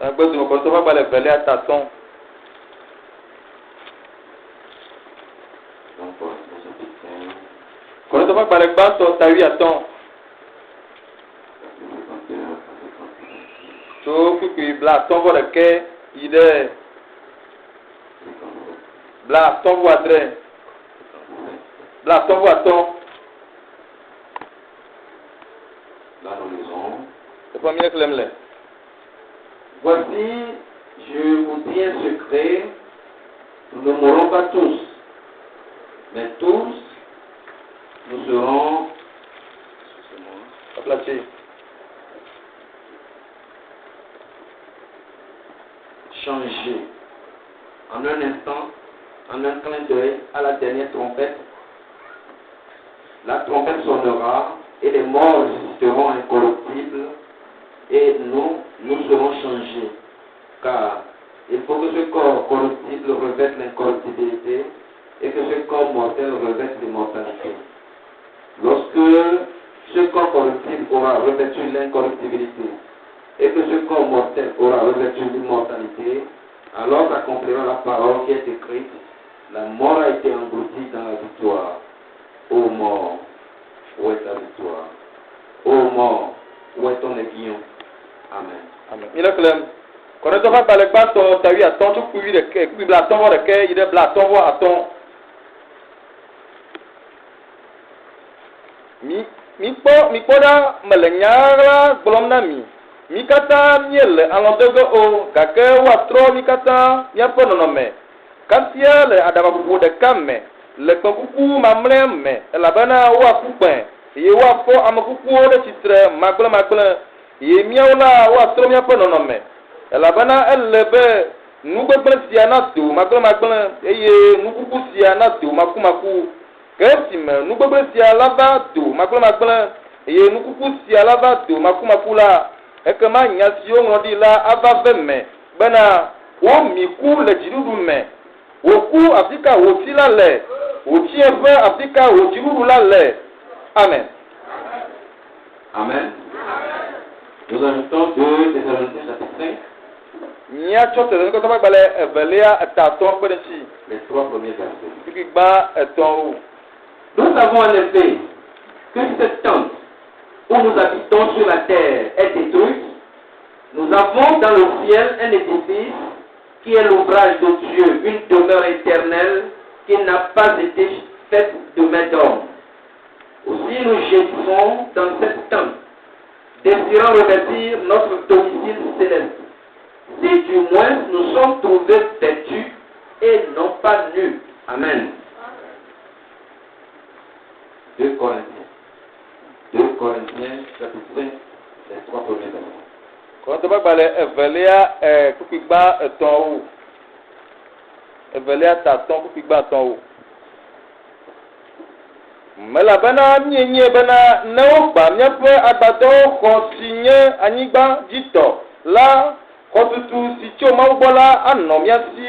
Agbẹ́sùn ọkọ̀ tó bá gbalẹ̀ fẹ̀lẹ́ àtàtàn. Kọ̀rọ̀ tó bá gbalẹ̀ gbá sọ tàrí àtàn. Tó pípé bla àtàn bọ̀ lẹ̀kẹ́ yìí dẹ́. Bla àtàn bọ̀ àdrẹ̀. Bla àtàn bọ̀ àtàn. C'est pas mieux que l'aime-le. Voici, je vous dis un secret, nous ne mourrons pas tous, mais tous, nous serons aplatis. Changés. En un instant, en un clin d'œil, à la dernière trompette, la trompette sonnera et les morts seront incorruptibles et nous serons changés. Car il faut que ce corps corruptible revête l'incorruptibilité et que ce corps mortel revête l'immortalité. Lorsque ce corps corruptible aura revêtu l'incorruptibilité et que ce corps mortel aura revêtu l'immortalité, alors s'accomplira la parole qui est écrite: la mort a été engloutie dans la victoire. Ô mort, où est ta victoire? Ô mort, où est ton aiguillon? Amen. Amen. Il est clair. Quand on va parler de ta vie à ton, tu peux lui dire que tu blas ton voix de quai, il est blas ton voix à ton. Mi kpoda melenya gblɔm mi katã miele alɔdege o gake woatrɔ mi katã miaƒe nɔnɔme kasia le aɖabaƒoƒo ɖeka me le kpẽkuku mamlɛ me elabena woaku gbẽ eye woafɔ ame kukuwo ɖe tsitre magblẽmagblẽ eye miawo la woatrɔ miaƒe nɔnɔme elabena ele be nugbegblẽ sia nado magblẽmagblẽ eye nukuku sia nado makumaku. Ke esime nugbegblẽ sia la va do magblẽmagblẽ eye nukuku sia la va do makumaku la ekema nya siwo ŋlɔ ɖi la ava ve me bena womi ku le dziɖuɖu me wòku afi ka wòtsi la le wòtsi eƒe afi ka wòdziɖuɖu la le. Amen. Amen. Nous ajoutons 2 Thessaloniciens chapitre 5. Míatsɔ Thessaloniciens ƒe agbalẽ evelia etatɔ̃ kpe ɖe ŋuti. Les 3 premiers versets. Fifi gbã etɔ̃wo. Nous savons en effet que cette tente où nous habitons sur la terre est détruite. Nous avons dans le ciel un édifice qui est l'ouvrage de Dieu, une demeure éternelle qui n'a pas été faite de main d'homme. Aussi nous gémissons dans cette tente, désirant revêtir notre domicile céleste. Si du moins nous sommes trouvés vêtus et non pas nus. Amen. 2 Corinthiens, chapitre 5, les 3 premiers versets. Kɔrɔtɔ ƒe agbalẽ evelia kpukpigba etɔ̃wo. Evelia tatɔ̃ kpukpigba etɔ̃wo. Melabena mienye bena ne wogba míaƒe agbadɔwo xɔ si nye anyigba dzitɔ la, xɔtutu si tso Mawu gbɔ la anɔ mía si,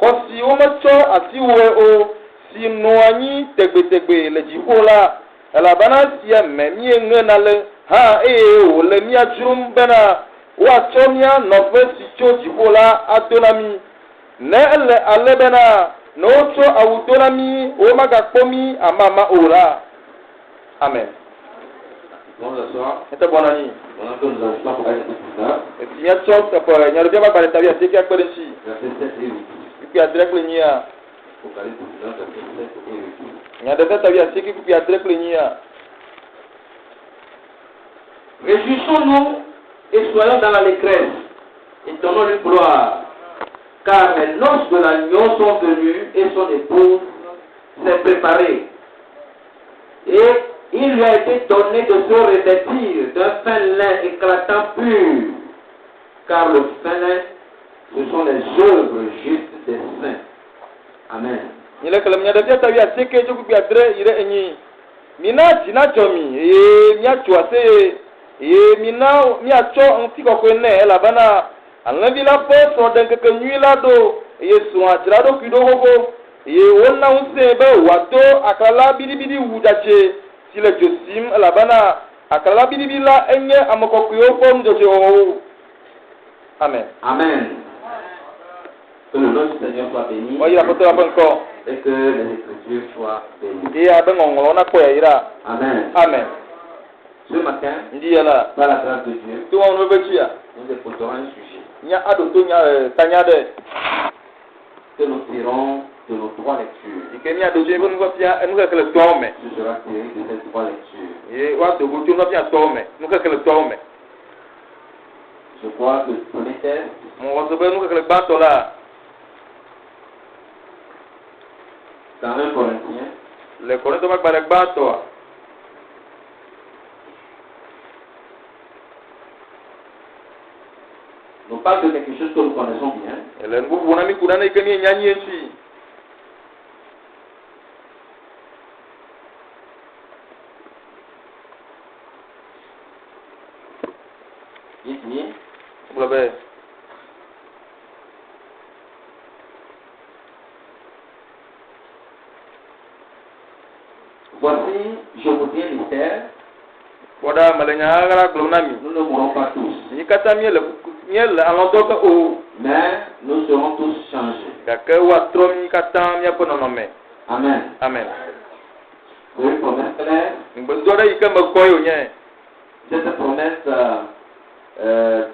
xɔ si wometsɔ asi wɔe o, si nɔ anyi tegbetegbe le dziƒo la, elabena sia me míeŋena le hã eye wòle mía dzrom bena woatsɔ mía nɔƒe si tso dziƒo la ado na mí. Ne ele ale bena ne wotsɔ awu do na mí womagakpɔ mí amama o la. Amen. Ete bɔ nanyi. Esi míatsɔ teƒe nyaɖevia ƒe agbalẽ tavi asiekɛ kpe ɖe ŋuti. Kpukpi adre kple nyia. Nyaɖevia tavi asiekɛ kpukpi adre kple nyia. Réjouissons-nous et soyons dans l'allégresse et donnons-lui gloire, car les noces de l'agneau sont venues et son épouse s'est préparée. Et il lui a été donné de se revêtir d'un fin lin éclatant pur, car le fin lin, ce sont les œuvres justes des saints. Amen. Nyile kelem nyaɖevia tavi asiekɛ tso kpukpi adre yi ɖe enyi. Mina dzi nadzɔ mi eye míatso aseye. Eye mina míatsɔ ŋutikɔkɔe nɛ elabena alẽvi la ƒe srɔ̃ɖeŋkekenyui la ɖo eye srɔ̃a dzra ɖokui ɖo xoxo eye wona ŋusẽ be wòado aklala biɖibiɖi wu dzadze si le dzo sim elabena Akala bidibila enye amokokuyo pom dojo. Amen. Amen. Que le nom du Seigneur soit béni. Oya poto abanko. Et que les Écritures soient bénies. Iya bengongolo na koya ira. Amen. Amen. Ce matin, Ndiyala. par la grâce de Dieu, Tuwa no betia. nous déposerons un sujet Nya adoto nya tanyade. que nous tirons de nos trois lectures. Ikeni adoto ebo nuko pia enuka kele tome. Ce sera tiré de ces trois lectures. Ye wa dogo tu no pia tome. Nuka kele tome. Je crois que le premier texte, Mo waso be nuka kele bato la. dans 1 Corinthiens, Le korinto makbale bato. nous parle de quelque chose que nous connaissons bien. Ele ngubu na mikuna na ikeni nyanyi enchi. Il dit, Blabe. voici, je vous dis mystère, Wada malenya agara glonami. nous ne mourrons pas tous, Ni kata miel alondoka o. mais nous serons tous changés. Kake wa tromi kata mia pononome. Amen. Amen. C'est une promesse claire. Ngbendora ikamba koyo nye. Cette promesse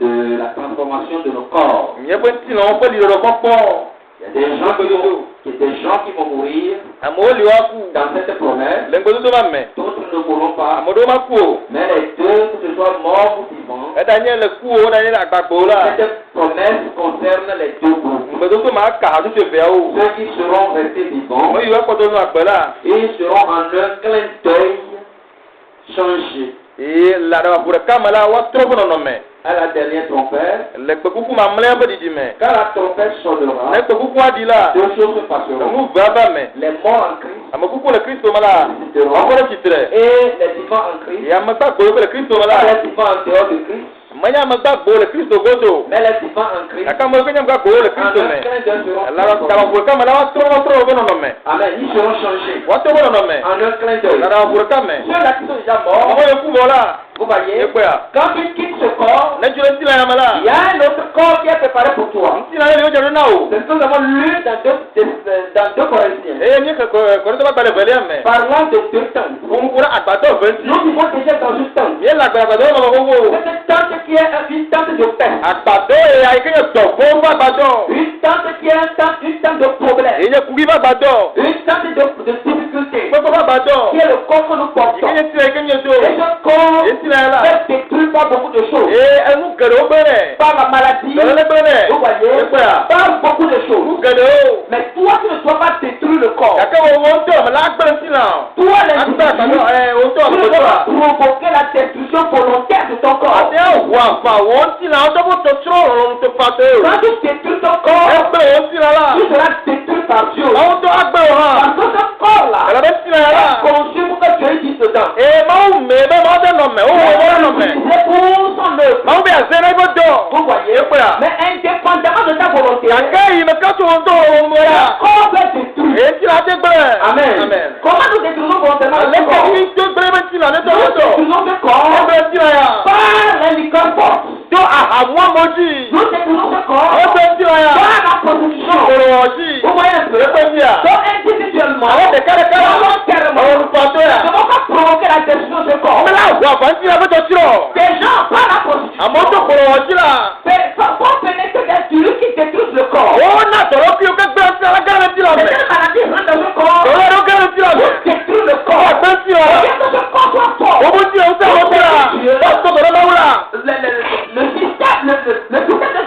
de la transformation de nos corps. Nye benti na onko lilo kopo. Il y a des gens qui vont mourir Amoli waku. dans cette promesse. Lengbodo mame. D'autres ne mourront pas. Amodo makuo. Mais les deux, que ce soit morts ou vivants, Daniel le kuo Daniel agbagbola. cette promesse concerne les deux groupes. Ngbendo ma ka hadu se veo. Ceux qui seront restés vivants, Mo yiwa kodo no agbela. ils seront en un clin d'œil changés. E la da bura kamala wa trobo no me. À la dernière trompette, Le kuku mamle ba didime. quand la trompette sonnera, Le kuku adila. deux choses se passeront. Mu baba me. Les morts en Christ Amakuku le Kristo mala. ressusciteront Encore titre. et les vivants en Christ, Ya mata go le Kristo mala. les vivants en dehors de Christ, Manya mata go le Kristo godo. mais les vivants en Christ, Aka mo kenya go le en Kristo un me. clin d'œil seront La da transformés. bura kamala wa trobo no me. Amen. Ils seront changés Wa trobo no me. en un clin d'œil. La da bura kame. Ceux-là qui sont déjà Mo morts, ye kubola. vous voyez, Ekwa. quand ils quittent ce corps, Na jure ntila ya il mala. y a un autre corps qui est préparé pour toi. Ntila le yo jero na o. C'est ce que nous avons lu dans 2 Corinthiens. Ni ko to ba bale bale me. Parlant de deux tentes. Kunkura agbado 20. Nous vivons déjà dans une tente. Ye la agbado no go. Cette tente qui est une tente de paix. Agbado e ai kenya to bo ba agbado. Une tente qui est une tente de problème. E ye kugi ba agbado. Une tente de difficulté. Ko ba agbado. Qui est le corps que nous portons. Kenya tira kenya do. Et ce corps E tira la. est détruit par beaucoup de choses. E enu gero bere. Par la maladie. Gero le bere. Vous voyez. Ekwa. Par beaucoup de choses. Mu gero. Mais toi, tu ne dois pas détruire le corps. Yaka wo wonto mala agbere ntila. Toi, Akba l'individu, agbado wonto tu ne dois pas agbado. provoquer la destruction volontaire de ton corps. Ate wa fa wontila to bo to tro lo to pato. Quand tu détruis ton corps, Egbe wontila la. tu seras détruit par Dieu. Auto agbere ha. Parce que ce corps-là Ala be tila est la. conçu pour que Dieu dise dedans. E ma u me be ma de no me. O wo no me. C'est pour son œuvre. Ma u be azena go do. Vous voyez. Ekwa. Mais indépendamment de ta volonté, Yaka yi me ka to wonto wo mo le ya. corps est détruit. E tila de gbe. Amen. Amen. Comment nous détruisons volontairement Ale le ko corps? ni to gbe be tila ne to Nous wonto. détruisons le corps E be tila ya. par les liqueurs fortes. Do ahamwa moji. Nous détruisons le corps O be tila ya. par la prostitution. Oro oji. Vous voyez un peu? E be tila. Donc individuellement, Àwọn de kare kare. volontairement, O pato ya. nous ne devons pas provoquer la destruction de ce corps. Mela wa fa tila be to tiro. Des gens par la prostitution Amoto koro oji la. font pénétrer des cellules qui détruisent le corps. O na to ro ki o ke gbe tila la gare tila Mais me. cette maladie rentre dans le corps, O ro gare tila me. détruit le O corps. gbe tila. Bien que ce corps soit fort, O bu tila o se o tila. O to do ma wula. le système de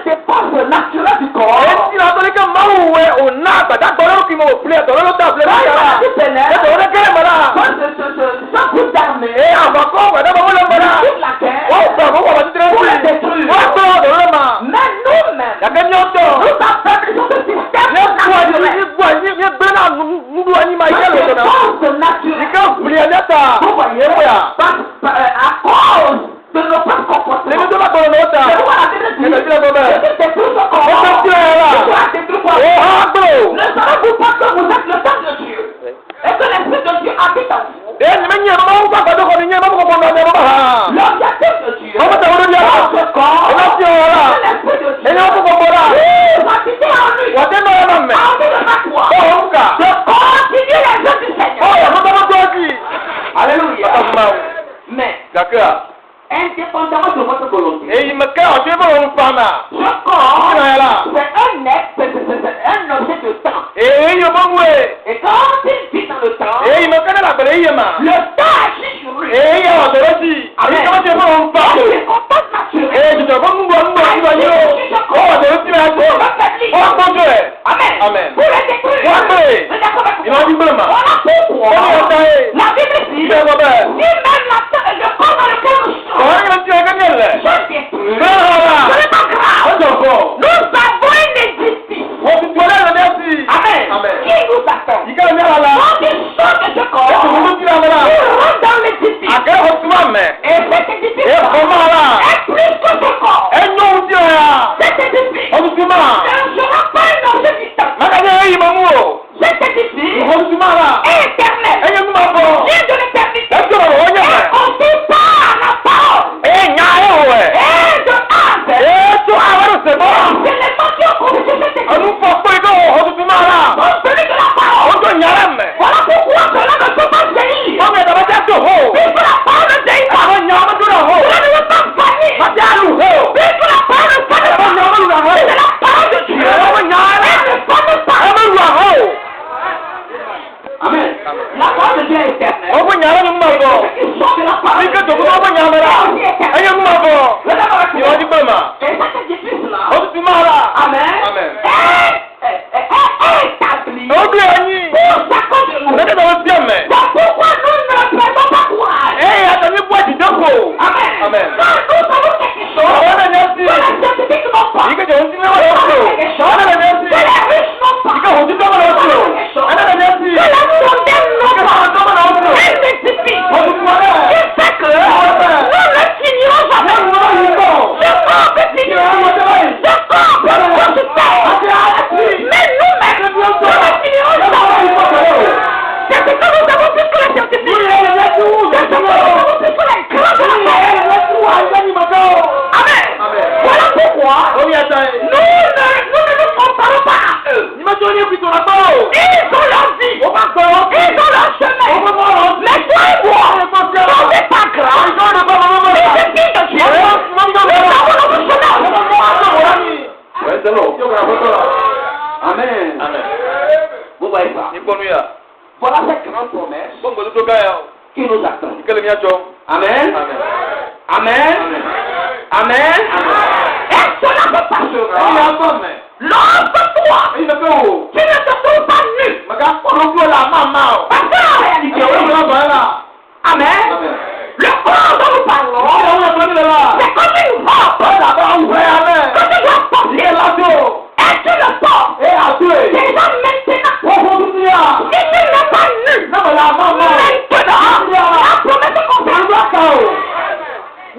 défense naturel du corps, E tila to le ke ma we o na gbada gboro ki mo ple to lo ta ple quand ma la ya. maladie pénètre, E to le kere mala. quand ce groupe d'armée E abako gbada mo le mala. toute la terre, O fa mo wa ti pour les tre. détruire. O to do le ma. Mais nous-mêmes, Ya ke ni o to. nous affaiblissons ce système Ye kwa naturel. ni gbe na nudu ani ma Parce ye que lo na. force naturelle, Ika ple ne ta. vous voyez, à cause de nos propres comportements. Le to ba gboro no ta. C'est pourquoi la Bible dit, E be tila go be. c'est détruire ce corps. O to tila la. Tu dois détruire quoi? O ha gbo. Ne savez-vous pas que vous êtes le temple de Dieu et que l'Esprit de Dieu habite en vous? E ni me nye ma u ba gbado ko ni nye ma ko ko no me ba ha. Ọmọ tẹ̀wọ́n ló di ara. Iná tí o wọ́n la. Ẹni wọ́n fún gbogbo la. Wọ́n tẹ́ náà náà mẹ́. Bọ́ọ̀ ń kà. Ọ̀yọ̀ mọ́tò mọ́tò ọ̀jì. Alléluia. Bàtà fún ma. Mais, Gàkẹ́ à. indépendamment de votre volonté, Èyí mẹ́kẹ́ ọ̀dọ́ ìbò ń fa náà. ce corps, Kí náà yẹ la. c'est un objet de temps. Èyí yóò mọ̀ wé. Et quand il vit dans le temps, Èyí mẹ́kẹ́ náà làbẹ̀rẹ̀ yé ma. le temps agit sur lui. Èyí yẹ ọ̀dọ́ lọ sí. Èyí kọ́ ṣe fún òun fa. Il est contact naturel. Èyí jùjọ fún gbogbo nígbà yìí o. Ó ọ̀dọ́ ló sí mi àti. Ó gbọ́dọ̀ ẹ̀. Amen. Amen. Pour les détruire. Wọ́n pè é. C'est d'accord avec Ìwọ́n ti moi. gbé ma. Voilà pourquoi Ó ní ọ̀tá yé. la Bible dit, Ìbẹ̀ wọ bẹ́ẹ̀. si même le corps dans lequel nous sommes, Ọ̀rọ̀ yóò ti ẹgbẹ́ ní ẹ̀lẹ̀. je détruis, Bẹ́ẹ̀ rárá. ce n'est pas grave. Ó jọ fọ́. Nous avons une justice. Wọ́n ti gbọ́dọ̀ ẹ̀rọ ní ẹ̀sì. Amen. Amen. Qui nous attend? Ìkẹ́ ní ara la. Quand il sort de ce corps, Ètò òun ló ti rà mọ́ra. il rentre dans l'édifice. Àkẹ́ ọtí wà mẹ́. Et cet édifice Ẹ fọ́ máa la. est plus que ce corps. Ẹ nyọ́ ohun tí ó yà. Cet édifice Ọdún tí máa. ne sera pas un objet distant. Mákàdé ẹ̀yìn mọ̀ mú o. Cet édifice Ọdún tí máa la. est éternel. Ẹ̀yẹ mú máa bọ̀. Vient de l'éternité. Ẹ jọ̀rọ̀ wọ́n yẹ̀ mẹ́. Et conçu par la parole. Ẹ nyà ẹ̀ wọ̀ ẹ̀. Et de A à Z. Ẹ tó àwọn ọ̀sẹ̀ bọ̀. C'est les mentions qu'on fait cet édifice. Ọdún fọ pé kó ọdún tí máa la. Compte tenu de la parole. Ọjọ́ nyàrá mẹ́. Voilà pourquoi cela ne peut pas jaillir. Ọmọ ẹ̀dá bá jẹ́ tó hó. Puisque la parole ne jaillit pas. Àwọn nyà ọmọ dúró hó. Cela ne veut pas faillir. Má jẹ́ àlù hó. Puisque la parole ne faillit Àwọn nyà pas. ọmọ lùwà hó. C'est la parole de Dieu. Àwọn nyàrá. Elle ne faillit pas. Ọmọ lùwà hó. Amen. La parole de Dieu est éternelle. Ọmọ nyàrá ni mo máa bọ̀. Ils sont de la parole. Ike tó kó ọmọ nyàrá la. Ẹ̀yẹ mú máa bọ̀. Le d'accord avec Ìwọ́n ti moi. gbé ma. Et cet édifice-là, Ọdún tí máa la. Amen, Amen. est établi Ó gbé ẹyin. pour chacun de nous. Lẹ́kẹ̀tà wọ́n sí ẹ̀mẹ̀. C'est pourquoi nous ne perdons pas courage. Ẹ̀yìn àtọ̀ ní bú ẹ̀jì dẹ́kọ̀. Amen. Amen. Quand nous savons quelque chose, Àwọn ẹ̀dá ni ẹ sí. que les scientifiques n'ont pas, Ike tó ń sí lẹ́wọ̀n lọ́sọ̀. Àwọn ẹ̀dá ni ẹ sí. que les riches n'ont pas, Ike òun ti dọ́mọ̀ lọ́sọ̀. Àwọn ẹ̀dá ni ẹ sí. que les mondains n'ont Ike pas, òun dọ́mọ̀ lọ́sọ̀. un édifice Ọdún tí máa lẹ̀. qui fait que nous ne finirons jamais. Ẹ̀yìn wọ́n yìí bọ̀. Ce corps peut finir. Ce corps peut ressusciter. Mais nous-mêmes, nous ne finirons jamais. C'est ce que nous avons plus que les scientifiques. C'est ce que nous avons plus que les grands de la terre. Amen. Voilà pourquoi Omi ẹ̀ta yìí. nous ne nous comparons pas à eux. Ní ma tó ní ibi tó la gbọ́. Ils ont leur vie. Ó bá gbọ́. Ils ont leur chemin. Ó bá gbọ́ lọ. Mais toi et moi, non, c'est pas grave. Ìjọ́ ni bá bàbá bàbá. Mais c'est qui de Dieu? Nous avons notre chemin. Amen. Amen. Vous voyez ça? Ní kọ́nu yà. Voilà cette grande promesse Gbọ́ngbọ́n tó ká yà. qui nous attend. Ìkẹlẹ̀ mi àjọ. Amen. Amen. Amen. Amen. Et cela se Ẹ̀yin passera àgbọ̀ mẹ́. lorsque toi, Ẹ̀yin bẹ̀ bẹ̀ wò. tu ne te trouves pas nu. Màkà ọ̀rọ̀ gbọ́ la máa máa o. Parce que en réalité, Ìyàwó ìwé ọ̀bọ̀ ẹ̀ la. Amen. Amen. Le corps dont nous parlons, Ìyàwó ìwé ọ̀bọ̀ ẹ̀ la. c'est comme une robe Ọ̀dà bá wẹ̀ abẹ́. que tu dois porter. Ìyẹn lájò. Et tu le portes. Ẹ àjò ẹ̀. Déjà maintenant, Wọ́n fún tuntun yà. si tu n'es pas nu, Náà la máa máa. maintenant, la promesse concerne Ká o.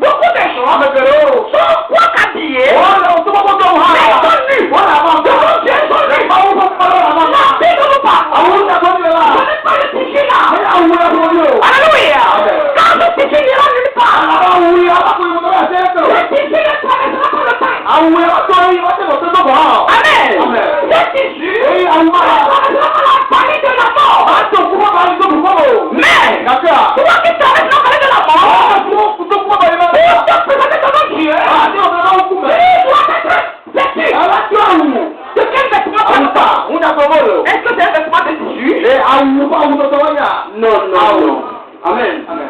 beaucoup de gens Àmẹ̀bẹ̀rẹ̀ o. sont quoi qu'habillés. Wọ́n lọ tó bọ́ tó wà. Mais ils sont nus. Wọ́n là máa bọ̀. Ils sont nus. Àwọn fún kọ́lọ́ la máa La máa. vie que nous parlons, Àwọn oúnjẹ tó ní la. ce n'est pas le péché là. Ẹ àwọn wúlẹ̀ tó ní o. Alléluia. Amen. Quand le péché n'ira nulle part, Àwọn wúlẹ̀ alákùnrin mọ̀tò bá ṣe é tó. le péché ne traversera pas le temps. Àwọn wúlẹ̀ wọ́n tó yí wọ́n ti mọ̀ tó tó bọ̀. Amen. Amen. Le tissu Èyí àwọn ne máa. traversera pas la vallée de la mort. Wọ́n á tó fún bọ́ọ̀lù àti tó fún bọ́ọ̀lù. Mais, Gàkà. toi qui traverses la vallée de la mort, Wọ́n tó fún bọ́ọ̀lù pour yìí náà. te présenter devant Dieu, Àti ọ̀sán náà kú mẹ́. tu dois être vêtu. Alájọ́ àwù. De quel vêtement tu Àwùtà. parles? Ń dàgbọ́ bọ́ọ̀lù. Est-ce que c'est un vêtement de tissu? Ẹ àwù fún àwù tó tọwọ́ yà. Non, Àwù. Amen. Amen.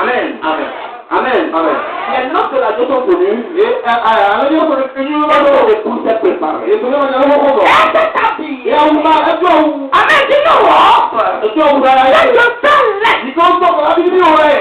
Amen. Amen. Amen. Amen. Les noces de la Dieu sont connues. Àwọn yóò sọ̀rọ̀ ìpínlẹ̀ yóò Elles lọ́wọ́. sont des conseils préparés. Ètò yóò lọ́wọ́ lọ́wọ́ bọ̀. Elles sont habillées. Ẹ àwù máa ẹjọ́ àwù. Amen. Dis-nous. Ẹjọ́ àwù dára yẹ. C'est de temps laid. Ìkọ́ ń sọ̀rọ̀ lábí ní ọ̀rẹ́.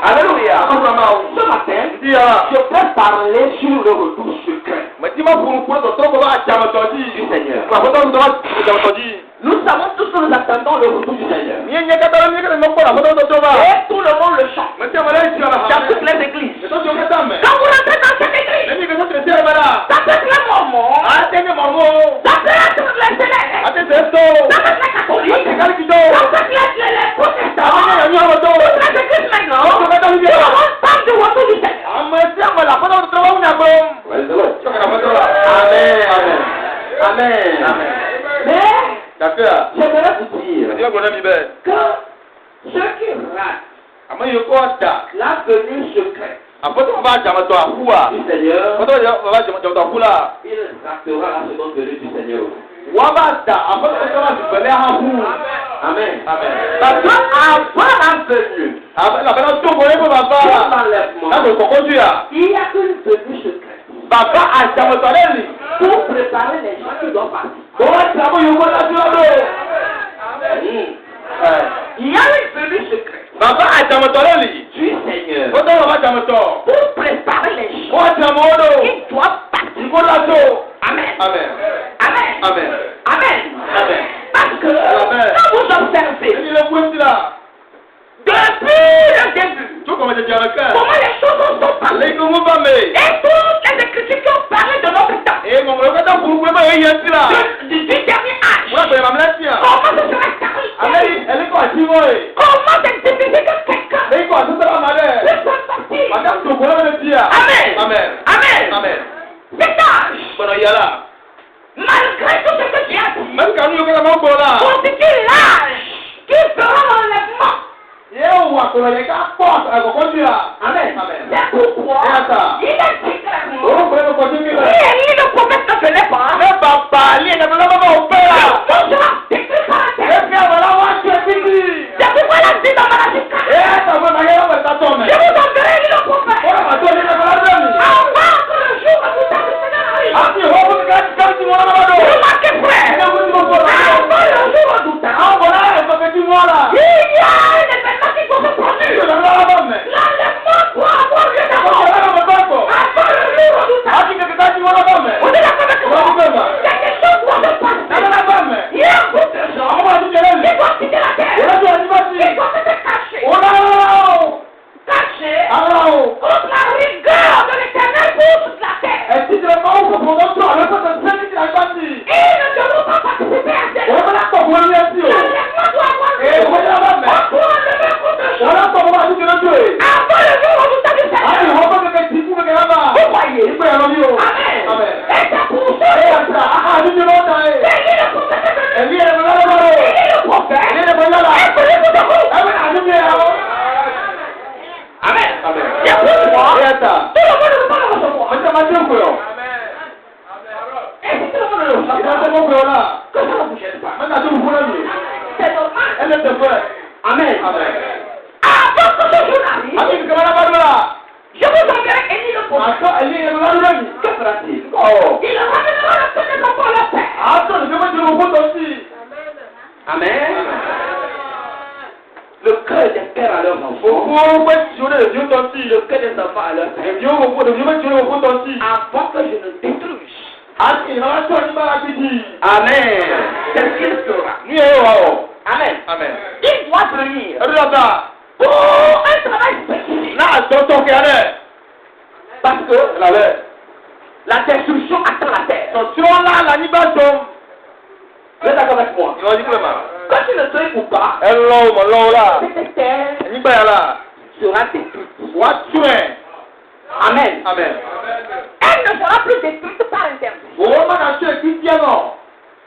Alléluia. Ọ̀sán máa wù. Ce matin, Ndí yàrá. je peux parler sur le retour secret Mẹ̀tí máa kúrú kúrú tó tó kọ́ bá jàmọ̀tọ̀ jí. du Seigneur. Àbọ̀tọ̀ ń sọ̀rọ̀ jàmọ̀tọ̀ jí. Nous savons tous que nous attendons le retour du Seigneur. Ní ẹ̀yẹ kẹta ló ní kẹta ní ọ̀pọ̀ àbọ̀tọ̀ tó tó bá. Et tout le monde le chante. Mẹ̀tí àwọn ẹlẹ́yìn tí wọ́n Dans toutes les églises. Ètò tí o kẹta mẹ́. Quand vous rentrez dans cette église, Lẹ́yìn ìgbésẹ̀ tẹ̀lé sí ẹ̀ bẹ́ẹ̀ ça peut être les Mormons, Àtẹ̀yẹ mọ̀mọ́. ça peut être les Célèbres, Àtẹ̀sẹ̀ tó. ça peut être les catholiques, Àtẹ̀káríkì tó. ça peut être les protestants. Àwọn ẹ̀yẹ ní ọ̀rọ̀ tó. Toutes les églises maintenant, Àwọn ọ̀gá tó ń tout yẹ. le monde parle du retour du Seigneur. Àmọ́ Ceux qui ratent Àmọ́ yìí kọ́ ọ̀dà. la venue secrète Àpótí bàbá àjàmọ̀tọ̀ àkúwà. du Seigneur, Àpótí bàbá àjàmọ̀tọ̀ àkúwà. il ratera la seconde venue du Seigneur. Wọ́n bá dà àpótí bàbá àjàmọ̀tọ̀ àkúwà. Amen. Amen. Parce qu'avant la venue, Àbẹ̀lẹ̀ tó wọlé fún bàbá. pour l'enlèvement, Láti kọ̀kọ́ jù yà. il y a une venue secrète Bàbá àjàmọ̀tọ̀ lẹ́lì. pour préparer les gens qui doivent partir. Wọ́n ti àbọ̀ yòókù láti lọ́dọ̀. Il y a une venue secrète Bàbá àjàmọ̀tọ̀ lẹ́lì. du Seigneur Ó tọ́ bàbá àjàmọ̀tọ̀. pour préparer les gens Wọ́n ti àmọ́ ọdọ̀. qui doivent partir. Ìkó látò. Amen. Amen. Amen. Amen. Amen. Amen. Parce que Amen. quand vous observez, Èyí lè wé sí la. depuis le début, Tó kọ̀ mọ̀ jẹjẹ àrẹ kẹ́. comment les choses sont passées, Àlẹ́ ìgbóhùn bá mi. et toutes les écritures qui ont parlé de notre temps, Èyí mọ̀ mọ̀ lọ́kọ́tà burúkú ẹgbẹ́ yẹn yẹn sí la. du dernier âge, Wọ́n bẹ̀rẹ̀ màmí lẹ́sìn à. comment ce serait Àlẹ́ caractérisé, yìí ẹ̀lẹ́kọ̀ àti wọ́n yìí. comment c'est difficile que quelqu'un Lẹ́yìn kọ̀ àti sọ́dọ̀ àmà dẹ̀. puisse s'en sortir. Màdá tó kọ́ lọ́wọ́ lẹ́sìn à. Amen. Amen. Amen. Amen. Cet âge, Gbọ̀dọ̀ yàrá. malgré tout ce que tu as dit, Mẹ́tíkà ní yóò kẹ́kẹ́ máa ń gbọ́ la. constitue l'âge qui fera l'enlèvement. Yóò wà kọ̀rọ̀ yẹn ká pọ̀ àkọ́kọ́ sí à. Amen. Amen. C'est pourquoi il est dit clairement, Orúkọ yẹn kọ̀ sí mi si lẹ̀. Élie le prophète ne venait pas, Ẹ bàbá ní ẹ̀ka tó lọ́wọ́ bá ò bẹ́ la. tout sera détruit par la terre. Ẹ fi àwọn aláwọ̀ aṣọ ẹ̀ bíbí. C'est pourquoi il a dit dans Malachie 4, Ẹ tàwọn ọmọ yẹn wọ̀ ìtàtọ̀ mẹ́. je vous enverrai Élie le prophète, Wọ́n yà tó ní ẹ̀ka lọ́dọ̀ mi. avant que le jour où vous allez se arrive. Àti ìwọ́n fún mi ká ti ká sí wọn lọ́dọ̀. Vous marquez frère, Ẹ wọ́n ti mọ̀ fọ́ lọ́dọ̀. avant le jour où vous allez, Àwọn bọ̀dá ẹ̀ sọ pé kí wọ́n rà. il y a un événement qui faut se produire. Ìjọba lọ́wọ́ mẹ́. L'enlèvement doit avoir lieu Ọjọ́ d'abord. ìlànà mọ̀ bá pọ̀. Avant le jour où vous allez, Àti kẹ̀kẹ́ ká sí wọn lọ́dọ̀ mẹ́. vous êtes d'accord avec moi? Wọ́n ti bẹ̀ mọ̀. Quelque chose doit se passer. Ẹ̀rọ bá mẹ́. Il y a un groupe de gens Àwọn àti jẹrẹ mi. qui doivent quitter la terre. Ìrọ́jọ́ ẹni bá ti. Ils doivent être cachés. Ó náà. Cachés Ara o. contre la rigueur de l'Éternel pour toute la terre. Ẹ̀sì tẹ̀lé máa ń kọ̀ fún ọjọ́ tó àlẹ́ pẹ̀lú sẹ́ni tí a gbá sí. Ils ne devront pas participer à cette Wọ́n bá lápọ̀ fún ẹni ẹ̀sì o. l'enlèvement doit avoir lieu. Ee wọ́n yára mẹ́. On doit enlever un groupe de gens. Wọ́n lápọ̀ fún àti jẹrẹ tó yìí. Avant le jour où vous allez se Àti faire. ìwọ́n bá kẹ̀kẹ́ tí kú kẹ̀kẹ́ lábà. Vous voyez? Ìgbẹ́ ẹ̀rọ mi o. Amen. Amen. Et c'est pour ça Ee que àti àti jẹrẹ ọ̀tá yìí. Élie le prophète est venu. Ẹ̀mí ẹ̀rọ lọ́wọ́ lọ́wọ́. Élie le prophète Ẹ̀mí ẹ̀rọ lọ́wọ́. est venu pour vous. Ẹ̀mí àti jẹrẹ. Amen. Amen. C'est pourquoi Ee àtà. tout le monde ne peut pas le recevoir. Ọjọ́ máa dé òkè ọ̀. Et si tout le monde ne le reçoit Ìdá pas, tẹ́ mọ́ òkè ọ̀ náà. que ça ne vous gêne pas. Mẹ́ta tó fún ẹ̀mí. C'est normal. Ẹ̀mí tẹ̀ fún ẹ̀. Amen. Amen. Avant que ce jour n'arrive, Àti kẹ̀kẹ́ máa lábàdúrà là. je vous enverrai Élie le prophète. Àtọ́ ẹ̀mí ẹ̀rọ lọ́wọ́ lẹ́mí. Que fera-t-il? Ọ̀. Il ramènera le premier enfant le père. Àtọ́ ìfẹ́ mẹ́tì ló fún tọ́sí. Amen. Le cœur des pères à leurs enfants. Òkú mẹ́tì ó lè fi ó tọ́sí. Le cœur des enfants à leurs pères. Èmi ó wò èmi mẹ́tì ó lè fún tọ́sí. Avant que je ne détruise. Àti ìrànlọ́tọ́ ní bára gidi. Amen. C'est ce qu'il fera. Ní ẹ̀rọ wa ọ̀. Amen. Amen. Il doit venir Ẹ̀rọ dàda. pour un travail spécifique. Náà tọ́tọ́ kí adẹ́. Parce que Lálẹ́. la destruction attend la terre. Tọ̀tí ó ńlá la nígbà tó. Vous êtes d'accord avec moi? Ìwọ́n jí pé mà. Quand tu ne sais ou pas, Ẹ lọ mọ̀ lọ́wọ́ la. cette terre Nígbà yàrá. sera détruite. Wá tú ẹ̀. Amen. Amen. Elle ne sera plus détruite par interdit. Òwò má kà ṣe èkì díẹ̀ náà.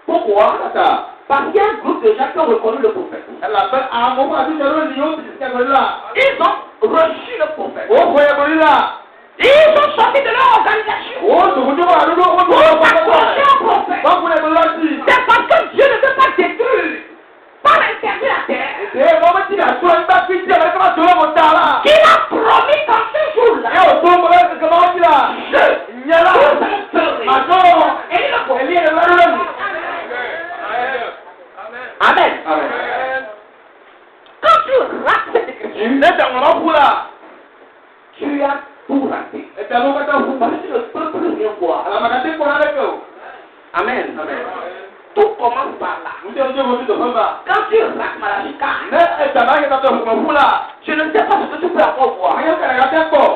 Pourquoi? Kàtà. Parce qu'il y a un groupe de gens qui ont reconnu le prophète. Ẹ làbẹ́ àwọn ọmọ àti ìṣẹ̀lẹ̀ òní yóò ti ṣẹ́gun nílà. Ils ont reçu le prophète. Ó fọ ẹ̀kọ́ nílà. Ils sont sortis de leur organisation. Ó tòkòtò wà lórí owó tó Pour wọ́n fọ́ s'accrocher au prophète. wọ́n fún ẹ̀kọ́ lọ́sí. C'est parce que Dieu ne veut pas détruire par interdit la terre. Ṣé ọmọ tí a tó ẹgbẹ́ fi díẹ̀ lọ́kọ́ máa tó lọ́mọ tààrà? Qu'il a promis qu'en ce jour-là, Ẹ ò tó mọ lọ́sí kẹ̀kẹ́ máa jìlá. je Ìyẹn lá. vous montrerai. Àtọ́ Et le prophète. ẹ̀mí ẹ̀rọ lọ́rùn. Amen. Amen. Quand tu rates cette écriture, Lẹ́tà wọn lọ kú la. tu as tout raté. Ẹ̀tà ló kẹ́tà fún Parce que tu ne peux plus rien voir. Àlàmàkàtí kọ́ lálẹ́ kẹ́ o. Amen. Amen. Tout commence par là. Ǹjẹ́ o jẹ́ mo ti dọ̀ fún bá? Quand tu rates Malachie 4, Ní ẹ̀tà bá yẹ kàtà fún fún la. je ne sais pas ce que tu peux encore voir. Àyẹ̀ kẹ̀rẹ̀ kàtẹ́ pọ̀.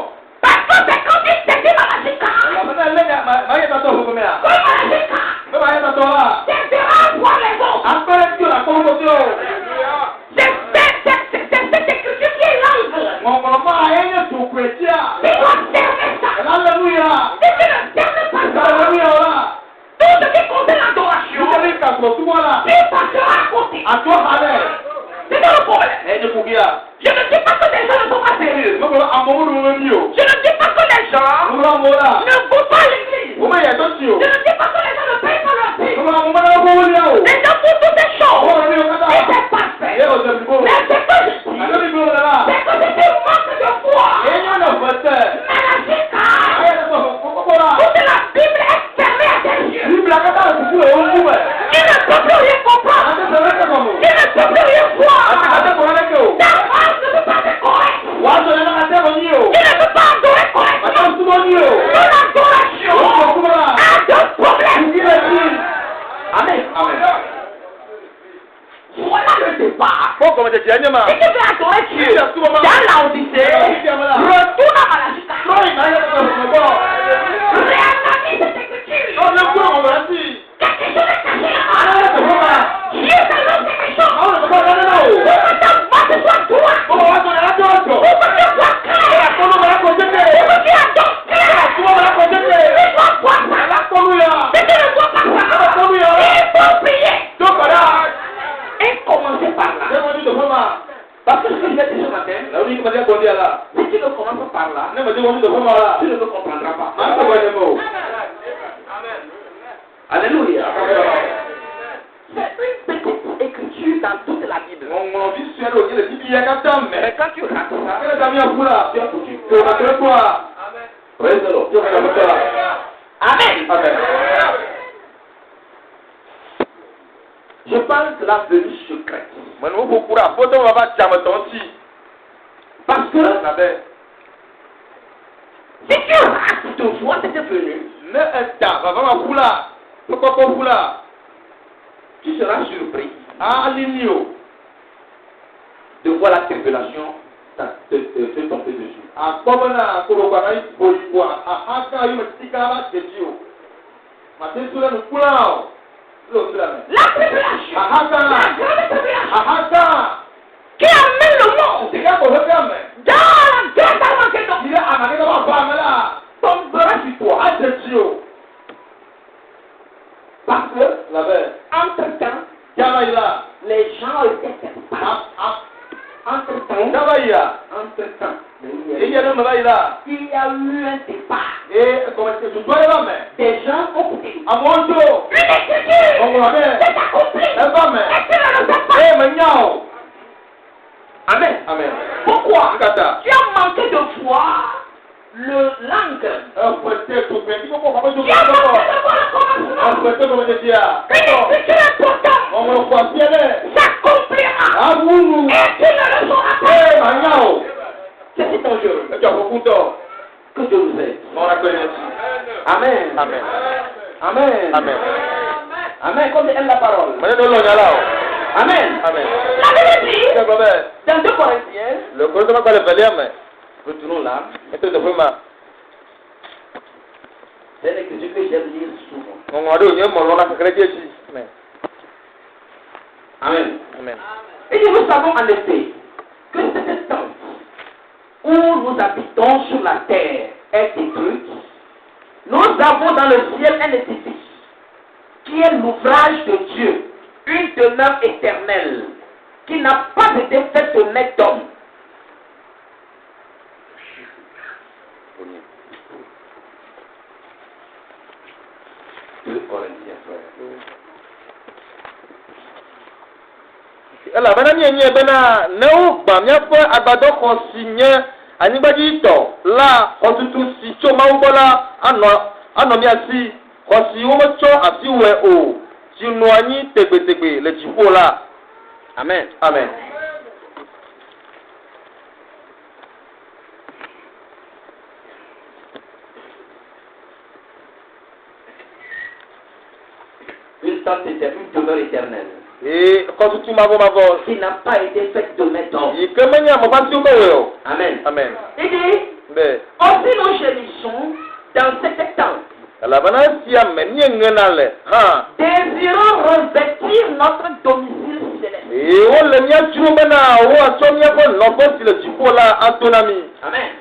Parce que c'est quand il s'est dit Malachie 4, Àlàmàkàtí lẹ́yìn máa yẹ kàtà fún mi à. que Malachie 4, Bẹ́ẹ̀ máa yẹ kàtà la. c'est à voir les autres. Àpẹẹrẹ tí o là kọ́ wọ́n tí o. C'est cette écriture qui est l'angle. Mọ̀mọ́lọ́mọ́ ayé yẹ tó kùrẹ̀ tí a. Tu dois cerner ça. Hallelujah. Si tu ne cernes pas ça, Hallelujah la. tout ce qui concerne l'adoration, Nítorí kàtọ̀ túbọ̀ la. tu passeras à côté. Àtọ́ halẹ̀. C'est ça le problème. Ẹni kò gí a. Je ne dis pas que les gens ne vont pas à l'église. Je ne dis pas que les gens ne payent pas leur prix. Les gens font toutes des choses. Et c'est parfait. Mais ce que je dis, c'est que c'est un manque de foi. Toute la Bible est fermée à tes yeux. Il ne peut plus rien comprendre. Il ne peut plus rien voir. Ta face ne peut pas être correcte. Il ne peut pas adorer correctement. Ton adoration a deux problèmes. Amen. Voilà le départ. Si tu veux adorer Dieu dans l'Odyssée, retourne à Malachie. Réanalyse cette écriture. Quelque chose est caché là-bas. Dieu est dans ces choses. Pour que ta voix soit droite. Pour que tu sois clair. Pour que tu adores clair. Tu dois voir ça. Si tu ne vois pas ça, il faut prier. Et commencer par là. Parce que ce que je vais dire ce matin, si tu ne commences par là, tu ne le comprendras pas. Alléluia. C'est une petite écriture dans toute la Bible. Mais quand tu rates ça, tu as foutu. Amen. Je parle de la venue secrète. Parce que si tu rates de voir cette venue, tu seras surpris de voir la tribulation te tomber dessus. La tribulation, la grande tribulation, qui amène le monde dans la guerre d'Armageddon, tombera sur toi. Parce que, entre-temps, les gens étaient séparés. Entre-temps, il y a eu un départ. Des gens ont quitté. Une écriture s'est accomplie. Et tu ne le sais pas. Amen. Pourquoi? Tu as manqué de foi. Le langue. Tu as manqué de voir le commencement. Une écriture importante s'accomplira. Et tu ne le sauras pas. C'est si dangereux. Que Dieu nous aide. Amen. Comme elle la parole. Amen. La Bible dit, dans 2 Corinthiens, retournons là. C'est une écriture que j'aime lire souvent. Amen. Et nous savons en effet que cette tente où nous habitons sur la terre est détruite. Nous avons dans le ciel un édifice qui est l'ouvrage de Dieu, une demeure éternelle qui n'a pas été faite de main d'homme. Ela bana nye bena ne wo gba miaƒe agbadɔ xɔ si nye anyigbadzitɔ la xɔtutu si tso Mawu gbɔ la anɔ mia si xɔ si wometsɔ asi wɔe o si nɔ anyi tegbetegbe le dziƒo la. Amen. Une tente était une demeure éternelle. Et xɔtutu mavɔ qui n'a pas été faite de main d'homme. yi ke menye amefasiwo be wɔe o. Amen. Il dit, aussi nous gémissons dans cette tente. Elabena esia me míeŋena le hã. Désirons revêtir notre domicile céleste. Wole míadzro bena woatsɔ míaƒe nɔƒe si le dziƒo la ado na mí.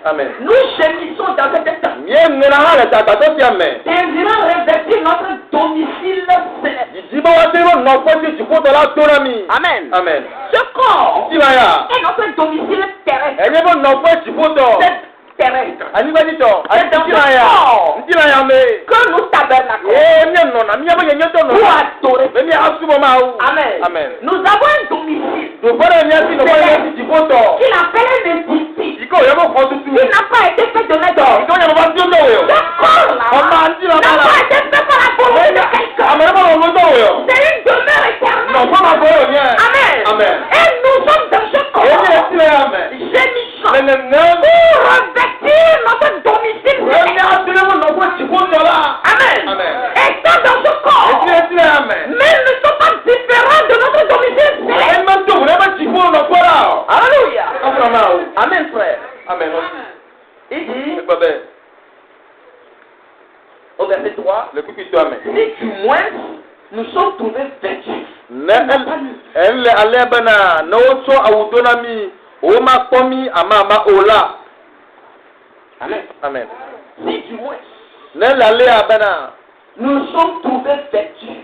Amen. Nous gémissons dans cette tente. Míeŋena hã le agbadɔ sia me. Désirons revêtir notre domicile céleste. Didi be woate wo nɔƒe si dziƒotɔ la do na mí. Amen. Ce corps est notre domicile terrestre. Enye be nɔƒe dziƒotɔ. C'est terrestre. Anibadito. C'est dans ce corps Ndila ya me. que nous tabernaclons Pour adorer. Amen. Amen. Nous avons un domicile Qu'il appelle un édifice. Il n'a pas été fait de l'ordre. Ce corps-là n'a pas été fait par la volonté de quelqu'un. C'est une demeure éternelle. Amen. Et nous sommes dans ce corps. Gémissons pour revêtir notre domicile céleste. Amen. Étant dans ce corps, mais ils ne sont pas différents de notre domicile céleste. Alléluia. Amen, frère. Il dit au verset 3, si du moins nous sommes trouvés vêtus. Amen. Si du moins nous sommes trouvés vêtus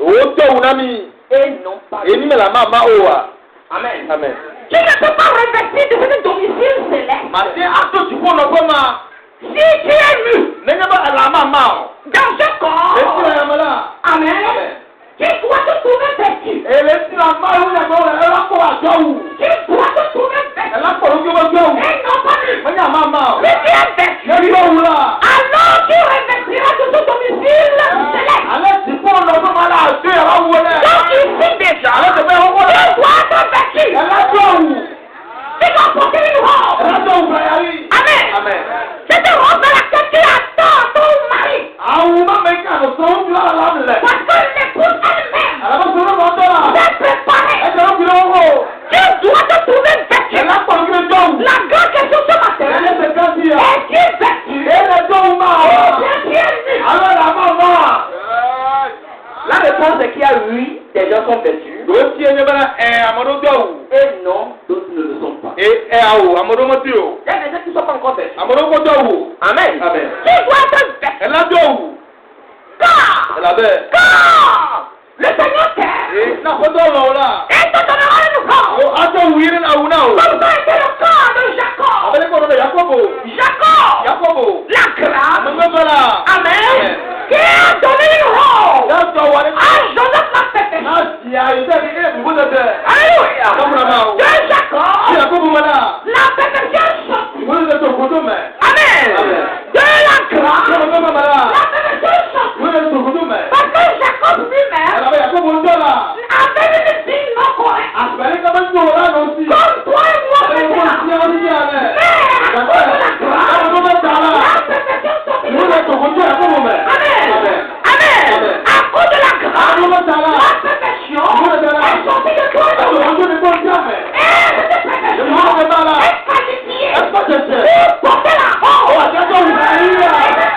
et non pas vêtus. Amen. Tu ne peux pas revêtir de ce domicile céleste. Si tu es nu dans ce corps, amen, tu dois te trouver vêtu. Tu dois te trouver vêtu. Et non pas nu. Si tu es vêtu, alors tu revêtiras de ce domicile céleste. Donc ici déjà, tu dois te vêtu. Tu dois porter une robe. Amen. Cette robe dans laquelle tu attends ton mari. Parce que l'épouse elle-même s'est préparée. Tu dois te trouver vêtu. La grande question ce matin, es-tu vêtu? Bien nu. La réponse est qu'il y a oui, des gens sont vêtus. Et non, d'autres ne le sont pas. Il y a des gens qui ne sont pas encore vêtus. Amen. Tu dois être vêtu. Car le Seigneur t'aime. Et te donnera une corps. Comme ça était le corps de Jacob. Jacob, la grâce. Amen. Qui a donné une robe à Joseph la perfection. Alléluia. De Jacob, la perfection. Amen. De la grâce, la perfection. Parce que Jacob lui-même avait une fille non correcte. Comme toi et moi maintenant. Mais à cause de la grâce, la perfection sortira. Amen. À cause de la grâce, la perfection est sortie de toi et de moi. Et cette perfection est qualifiée pour porter la robe.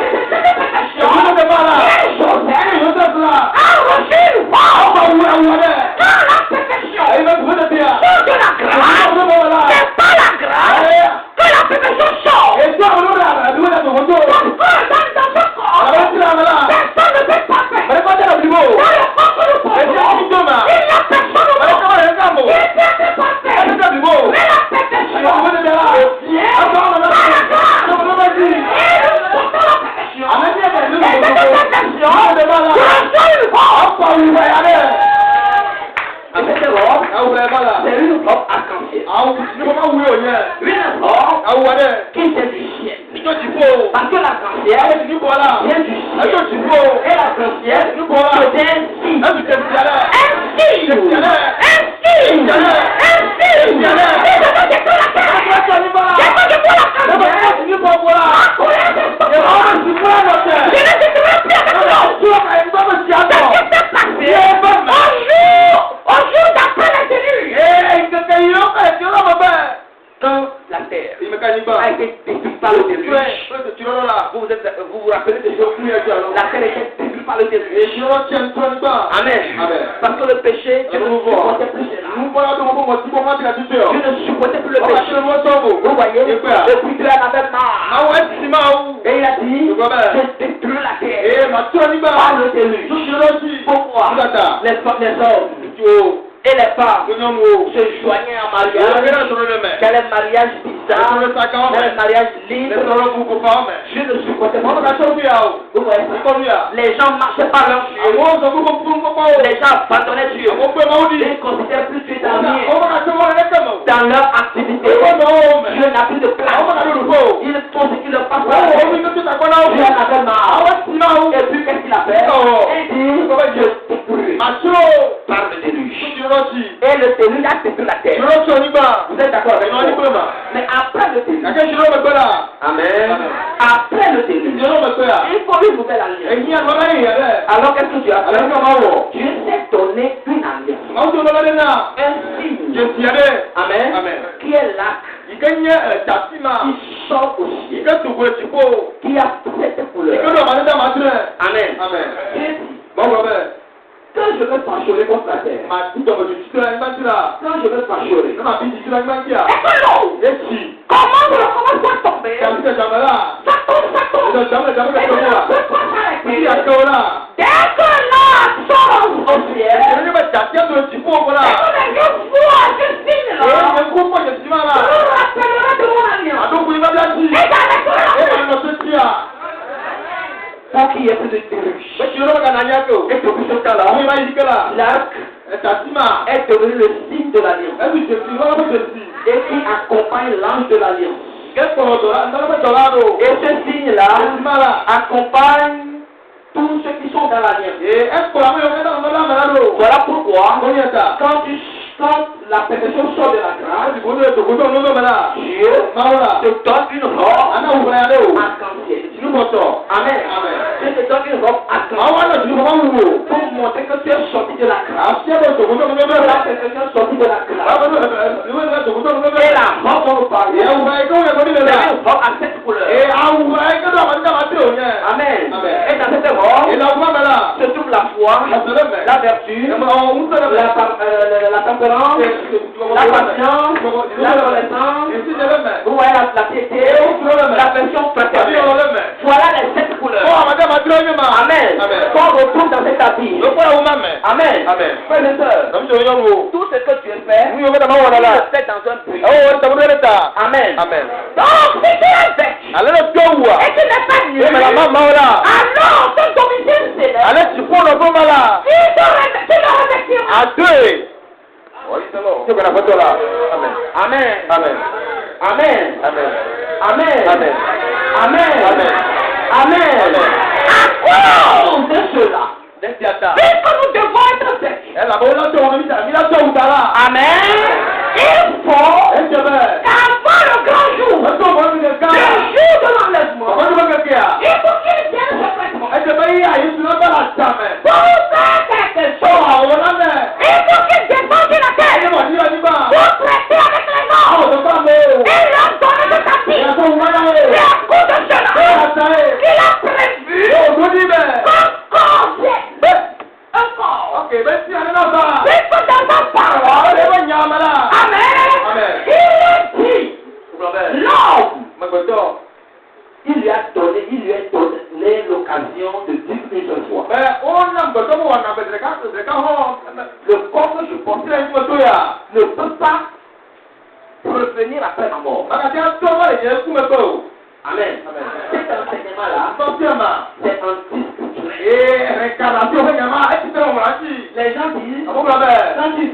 Et cette perfection est Joseph a reçu une robe. Car la perfection sort de la grâce. C'est pas la grâce que la perfection sort. Parce que dans ce corps, personne ne peut pas faire. Dans le corps que nous portons, il n'y a personne au monde qui peut pas faire. Mais la perfection vient par la grâce. Et nous portons la perfection. Et cette perfection reçoit une robe. Et cette robe, c'est une robe arc-en-ciel. Une robe qui est du ciel. Parce que l'arc-en-ciel vient du ciel. Et l'arc-en-ciel c'est un signe. Au jour d'après la déluge, quand la terre a été détruite par le déluge, vous vous rappelez de ce la terre était détruite par le déluge. Amen. Parce que le péché, Dieu ne supportait plus cela. Dieu ne supportait plus le péché. Vous voyez, le puissant n'avait marre. Et il a dit, je détruis la terre par le déluge. Pourquoi? Les hommes Et les femmes se joignaient en mariage. Quel est le mariage bizarre? Quel est le mariage libre? Je ne supportais pas. Vous voyez ça? Les gens marchaient par leur Dieu. Les gens abandonnaient Dieu. Ils ne considèrent plus Dieu dans leur activité. Dieu n'a plus de place. Ils font ce qui leur passe par la tête. Dieu en avait marre. Et puis qu'est-ce qu'il a fait? Il dit, je t'écoulerai par le déluge. Et le déluge a détruit la terre. Vous êtes d'accord avec moi? Mais après le déluge, amen. Après le déluge, il faut une nouvelle alliance. Alors qu'est-ce que tu as fait? Dieu s'est donné une alliance. Un signe. Amen. Qui est l'arc. Qui sort au ciel. Qui a cette couleur. Amen. Dieu dit, quand je me fâcherai contre la terre, quand je me fâcherai, et l'eau commence à tomber, ça tombe, et ne peut pas s'arrêter. Dès que l'arc sort au ciel, et que les yeux voient ce signe-là, je vous rappellerai de mon alliance. Et j'arrêterai. Pour qu'il y ait plus de déluge. Et depuis ce temps-là, l'arc est devenu le signe de l'alliance. Et qui accompagne l'ange de l'alliance. Et ce signe-là accompagne tous ceux qui sont dans l'alliance. Voilà pourquoi, quand la perfection sort de la grâce, Dieu te donne une robe arc-en-ciel. Amen. Dieu te donne une robe arc-en-ciel pour montrer que tu es sorti de la grâce. La perfection est sortie de la grâce. Et la robe dont nous parlons, c'est une robe à cette couleur. Amen. Et dans cette robe se trouve la foi, la vertu, la tempérance, la patience, la reconnaissance, vous voyez la piété, l'affection fraternelle. Voilà les 7 couleurs. Amen. Qu'on retrouve dans cet habit. Amen. Frères et sœurs, tout ce que tu as fait, tu le fais dans un but. Amen. Donc, si tu es avec, et tu n'es pas nul, alors ton domicile céleste, tu le remercieras. Amen. À cause de cela, puisque nous devons être secs. Amen. Il faut qu'avant le grand jour, le jour de l'enlèvement, il faut qu'il vienne secrètement. Pour faire quelque chose, il faut qu'il descende sur la terre pour traiter avec les morts et leur donner de sa vie. Et à cause de cela, il a prévu un corps. C'est dans sa parole. Amen. Il dit, l'homme, il lui a donné l'occasion de dire une seule fois. Le corps que je portais ne peut pas revenir après ma mort. Amen. Cet enseignement-là, c'est anti-scripturel. Les gens disent, quand tu dis,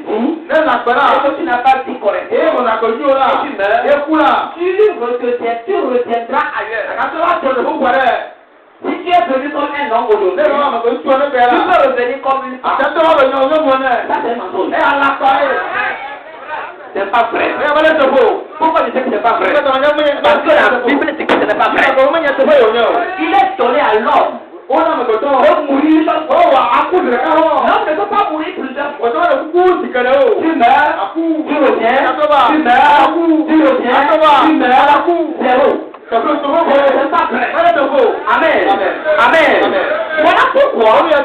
et que tu n'as pas dit correctement, et tu meurs, tu reviendras ailleurs. Si tu es venu comme un homme aujourd'hui, tu peux revenir comme une femme. Ça, c'est un mensonge. C'est pas vrai. Pourquoi je sais que c'est pas vrai? Parce que la Bible dit que ce n'est pas vrai. Il est donné à l'homme de mourir une seule fois. L'homme ne peut pas mourir plusieurs fois. Tu meurs, tu reviens, tu meurs, tu reviens, tu meurs, zéro. C'est pas vrai. Amen. Voilà pourquoi le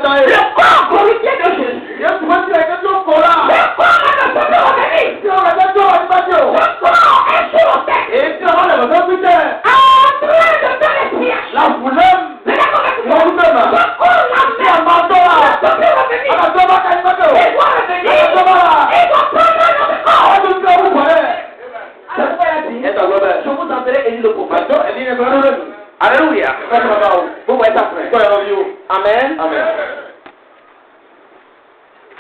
corps glorifié de Jésus, le corps est le corps est sur la tête, en train de faire les pièges. La foulemme, il doit revenir. le prophète. Alléluia. Vous voyez ça, frère. Amen. Amen.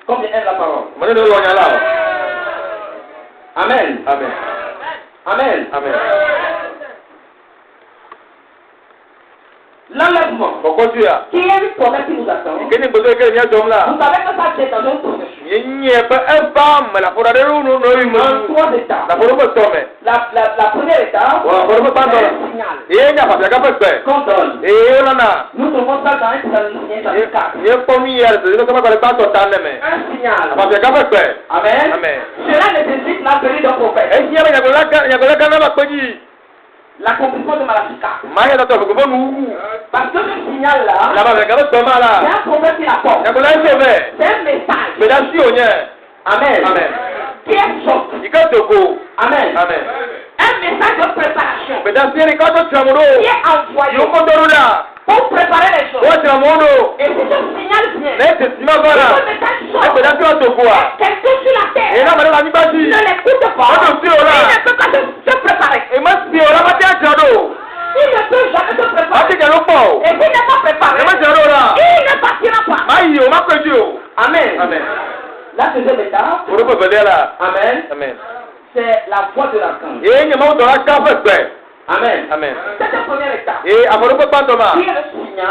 Combien aime la parole? Amen. Amen. Amen. Amen. L'enlèvement. Qui est une promesse qui nous attend. Vous savez que ça c'est dans un processus. En 3 étapes. La première étape, c'est un signal qu'on donne. Nous trouvons ça dans 1 Thessaloniciens chapitre 4. Un signal. Amen. Cela nécessite la venue d'un prophète. L'accomplissement de Malachie 4. Parce que ce signal-là, c'est un prophète qui l'apporte. C'est un message. Amen. Qui est choc. Amen. Un message de préparation. Qui est envoyé pour préparer les choses. Et si ce signal vient, ce message sort. Quelqu'un sur la terre ne l'écoute pas. Il ne peut pas se préparer. Il ne peut jamais se préparer. Et s'il n'est pas préparé, il ne partira pas. Amen. La deuxième étape, amen, c'est la voix de l'archange. Amen. C'est la première étape. Qui est le signal.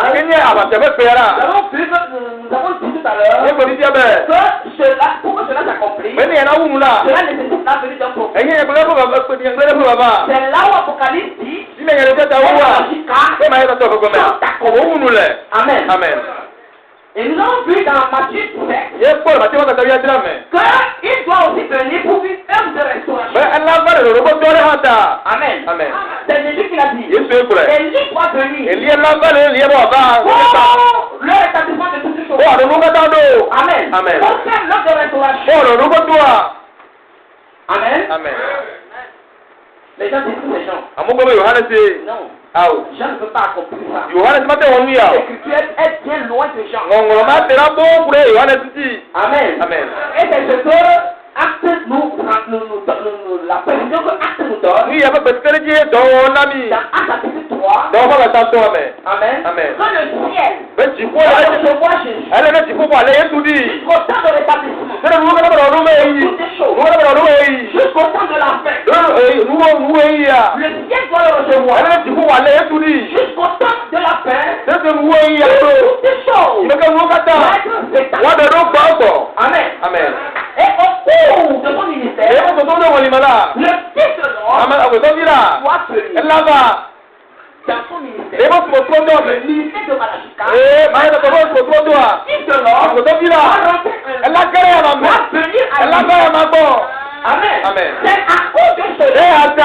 Nous avons dit tout à l'heure que pour que cela s'accomplisse, cela nécessite la venue d'un prophète. C'est là où Apocalypse dit Amen. Et nous avons vu dans Matthieu 7 qu'il doit aussi venir pour une œuvre de restauration. Amen. C'est Jésus qui l'a dit. Élie doit venir pour le rétablissement de toutes les choses. Amen. Pour faire l'œuvre de restauration. Amen. Les gens disent tous les gens. Non. Jean ne peut pas accomplir ça. L'écriture est bien loin de Jean. Amen. Et c'est ce que Acte la prévision que Acte nous donne. Dans Acte chapitre 3. Amen. Quand le ciel recevoir Jésus. Jusqu'au temps de rétablissement. Toutes les choses. Jusqu'au temps de la fin. Le ciel doit le recevoir. Jusqu'au temps de la fin. Toutes les choses. Amen. Et au cours de son ministère, le Fils de l'homme doit venir dans son ministère. Le ministère de Malachie 4, le Fils de l'homme doit venir à lui. Amen. C'est à cause de cela que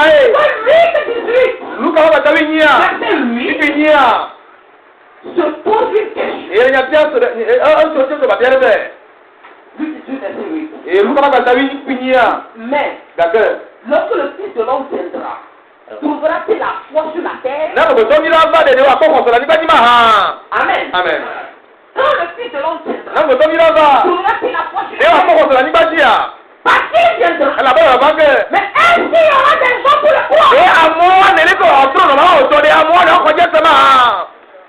Luc 18, verset 8, se pose une question. Luc 18, verset 8. Mais, lorsque le Fils de l'homme viendra, trouvera-t-il la foi sur la terre? Amen. Quand le Fils de l'homme viendra, trouvera-t-il la foi sur la terre? Parce qu'il viendra. Mais est-ce qu'il y aura des gens pour le croire?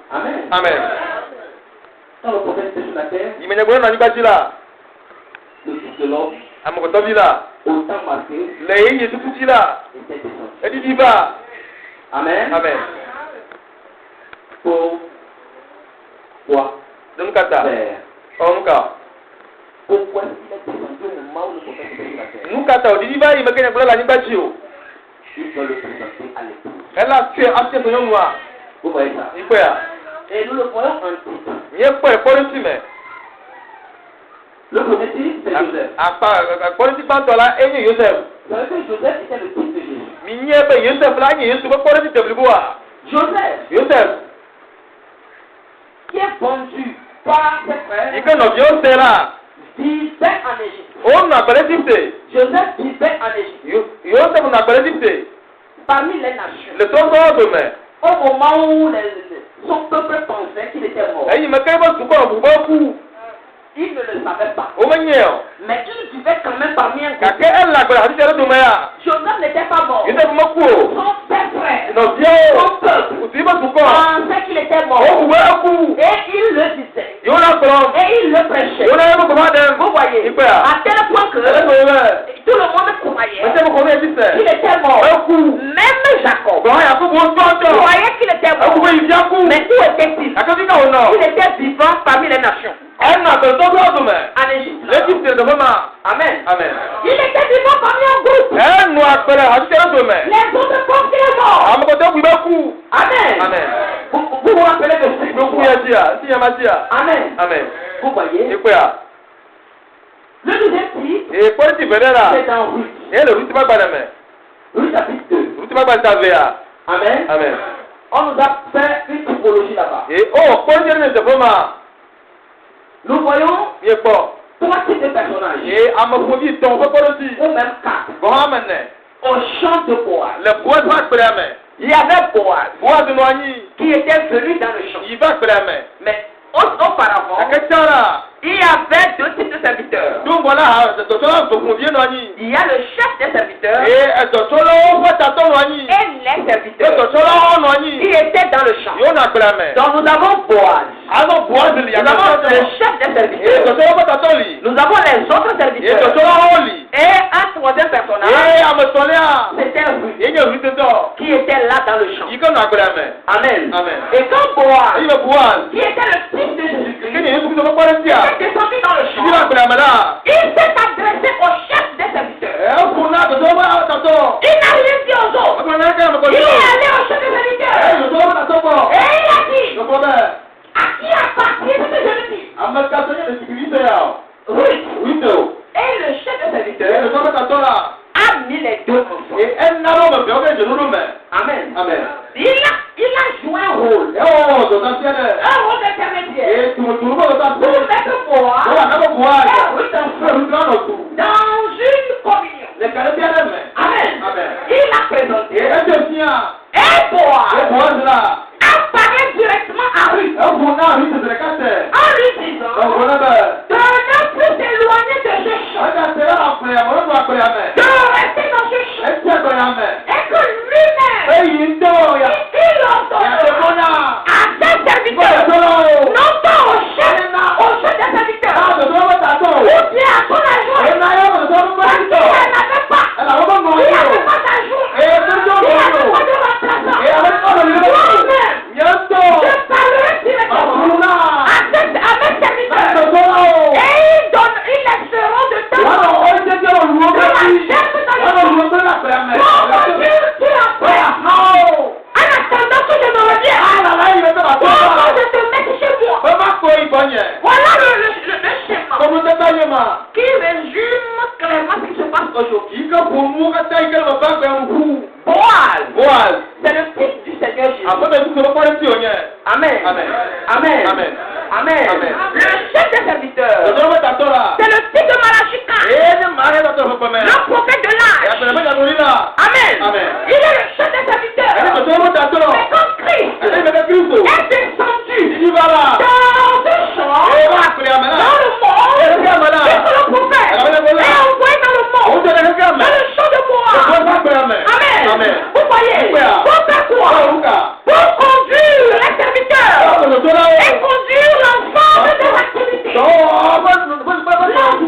Amen. Quand le prophète était sur la terre, le Fils de l'homme, au temps marqué, était descendu. Amen. Pourquoi faire? Pourquoi est-ce qu'il est descendu au moment où le prophète était sur la terre? Il doit le présenter à l'épouse. Vous voyez ça? Et nous le voyons en titre. Le premier titre, c'est Joseph. Vous savez que Joseph était le fils de Jésus. Joseph, qui est vendu par ses frères, vivait en Égypte. Joseph vivait en Égypte. Parmi les nations. Au moment où son peuple pensait qu'il était mort. Il ne le savait pas. Mais il vivait quand même parmi un groupe. Joseph n'était pas mort. Son père frère nɔviawo son peuple òtún bá tún kọ́ pensait qu'il était mort. òwúwẹ́ kú Et il le disait. yóò náà gbọ́n Et il le prêchait. yóò náà yẹ kó kọ́má dẹ́n Vous voyez, ìpè à à tel point que ẹ̀ẹ́dẹ́gbẹ̀ rẹ̀ tout le monde croyait ẹ̀ṣẹ́ kò kọ́má ẹ̀dí sẹ̀ qu'il était mort. ẹ̀ kú Même Jacob gbọ́n Yakubu tọ́jọ́ croyait qu'il était ẹ̀ kú mort. bẹ́ẹ̀ yìí kú Mais où était-il? àkàtí káwọn náà Il était vivant parmi les nations. ẹ̀ nà tọ̀tọ̀ bí ọ̀dùn mẹ́ En Égypte. l'Égypte de fama Amen. amen Il était vivant parmi un groupe. ẹ̀ nù àpẹẹrẹ àti tẹ́lẹ̀ tó mẹ́ Les autres pensent qu'il est mort. àmọ́kọ̀tẹ́ kú ibẹ̀ kú Amen. amen Vous vous rappelez de ce ló kú yẹ sí à sí yẹ má sí à Amen. amen Vous voyez, ìpè à le deuxième titre, èèpọ̀ ti bẹ̀rẹ̀ rà c'est dans Ruth. ẹ̀ lè rúti bá gbàdẹ̀ mẹ́ Ruth chapitre 2. rúti bá gbàdẹ̀ tàbí à Amen. amen On nous a fait une typologie là-bas. et ó pọ́njẹ́ ní ìṣẹ̀fọ́ ma Nous voyons yẹ pọ̀ 3 types de personnages. et amọ̀fọ́bí tọ̀ fọ́kọ́rọ́ sí Ou même 4. gbọ́n amẹ̀nẹ̀ Au champ de Boaz. lè bọ́ tó àgbẹ̀rẹ̀ mẹ́ Il y avait Boaz bọ́ àdùnnú anyi qui était venu dans le champ. yìí bá àgbẹ̀rẹ̀ mẹ́ Mais auparavant, akẹ́kẹ́ra il y avait 2 types de serviteurs. dúnbọ̀lá ẹ̀dọ̀tọ́lá gbogbo bíẹ́ nù anyi Il y a le chef des serviteurs et ẹ̀dọ̀tọ́lá fọ́tàtọ̀ nù anyi et les serviteurs ẹ̀dọ̀tọ́lá ọ̀nù anyi qui étaient dans le champ. yóò nà àgbẹ̀rẹ̀ mẹ́ Donc nous avons Boaz. alọ́ bọ́ àdìlì Nous avons le chef des serviteurs. ẹ̀dọ̀tọ́lá fọ́tàtọ̀ lì Nous avons les autres serviteurs. ẹ̀dọ̀tọ́lá ọ̀lì Et un troisième personnage, et amẹ̀sọ̀lẹ́ à c'était Ruth, yẹ́nyẹ́ òrí tẹ́tọ̀ qui était là dans le champ. yìí kọ́ nà àgbẹ̀rẹ̀ mẹ́ Amen. amen Et quand Boaz, èyí bẹ̀ buwa qui était le fils de kí Jésus-Christ, ni èyí kúkú tó fọ́kọ́rẹ́ sí à était descendu dans le yìí bá champ, àgbẹ̀rẹ̀ mẹ́ náà il s'est adressé au chef des serviteurs. ẹ̀ fún náà tọ̀tọ̀ bá tọ̀tọ̀ Il n'a rien dit aux autres. ọkùnrin náà kẹ́rin mọ̀kọ́ Il tó est allé au chef des ẹ̀ serviteurs. tọ̀tọ̀ bá tọ̀tọ̀ bọ̀ Et il a dit, tọ̀tọ̀ bẹ́ẹ̀ à qui appartient ce jeune fille? amẹ́ka sẹ́yìn lè sìkìrì sẹ́ yà ọ́ Ruth. wíńdò Et le chef des ẹ̀ serviteurs tọ̀tọ̀ bá tọ̀tọ̀ la a mis les 2 enfants. ẹ̀ nàró mẹ́fẹ́ ọkẹ́ jẹ̀ lóru mẹ́ Amen. amen Il a joué un rôle. ẹ̀ wọ́n tọ̀tọ̀ sí ẹ̀ dẹ̀ Un rôle d'intermédiaire. ẹ̀ tùmùtùmù bọ̀ tọ̀tọ̀ Pour sí mettre Boaz ẹ̀ wọ́n àná buwa et yà Ruth ẹ̀ ensemble wọ́n nọ̀ tù dans une communion. lẹ̀ kẹ́lẹ́ sí ẹ̀ dẹ̀ mẹ́ Amen. amen Il a présenté. ẹ̀ tẹ̀ sí yà Et Boaz ẹ̀ buwa sí la apparaît directement à Ruth ẹ̀ fún náà rí tẹ̀tẹ̀rẹ̀ kásẹ̀ en lui disant ẹ̀ wọ́n náà bẹ̀ de ne plus s'éloigner de ce champ, ẹ̀ kà sẹ́yà àpẹ̀rẹ̀ àwọn ọ̀dọ́ àpẹ̀rẹ̀ mẹ́ de rester dans ce champ, ẹ̀ tẹ̀ àpẹ̀rẹ̀ mẹ́ et que lui-même, èyí ń tẹ̀ ọ̀ yà il ordonnera yà à ses serviteurs, non pas au chef des serviteurs, ou bien à son adjoint, parce qu'il n'avait pas. Il n'avait pas d'adjoint. Il n'avait pas de remplaçant. Moi-même, je parlerai directement à mes serviteurs. Et ils laisseront de temps de la chair dans le tu après. En attendant que je me revienne, comment je te mette chez moi. Voilà le schéma qui résume clairement ce qui se passe aujourd'hui. Boaz, c'est le fils du Seigneur Jésus. Amen. Amen. Amen. Amen. Amen. Amen. Le chef des serviteurs, c'est le fils de Malachika, le prophète de l'âge. Amen. Amen. Il est le chef des serviteurs. Mais quand Christ est descendu dans ce champ, dans le monde, c'est le prophète est envoyé dans le monde, dans le champ de Boaz. Amen. Vous voyez, pour faire quoi? Pour conduire les serviteurs et conduire l'ensemble des activités, l'ensemble de l'œuvre.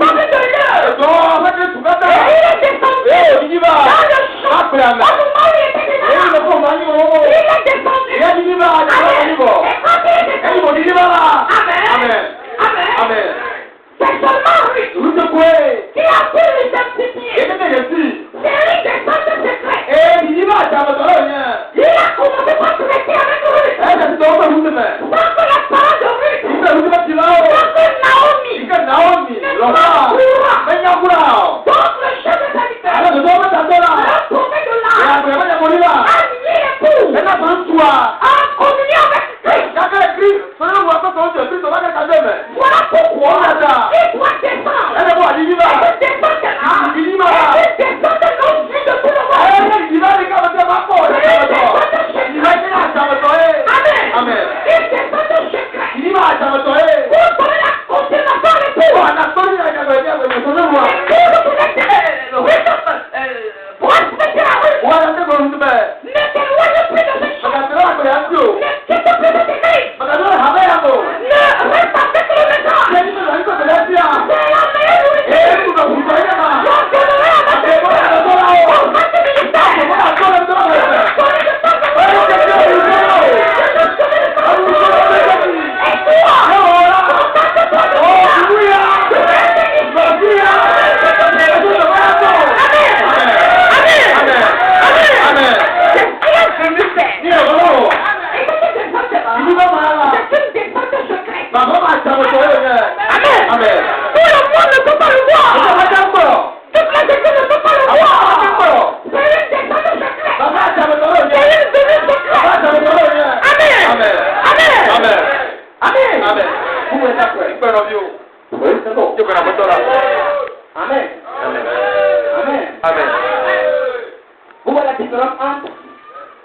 Et il est descendu dans le champ au moment où il était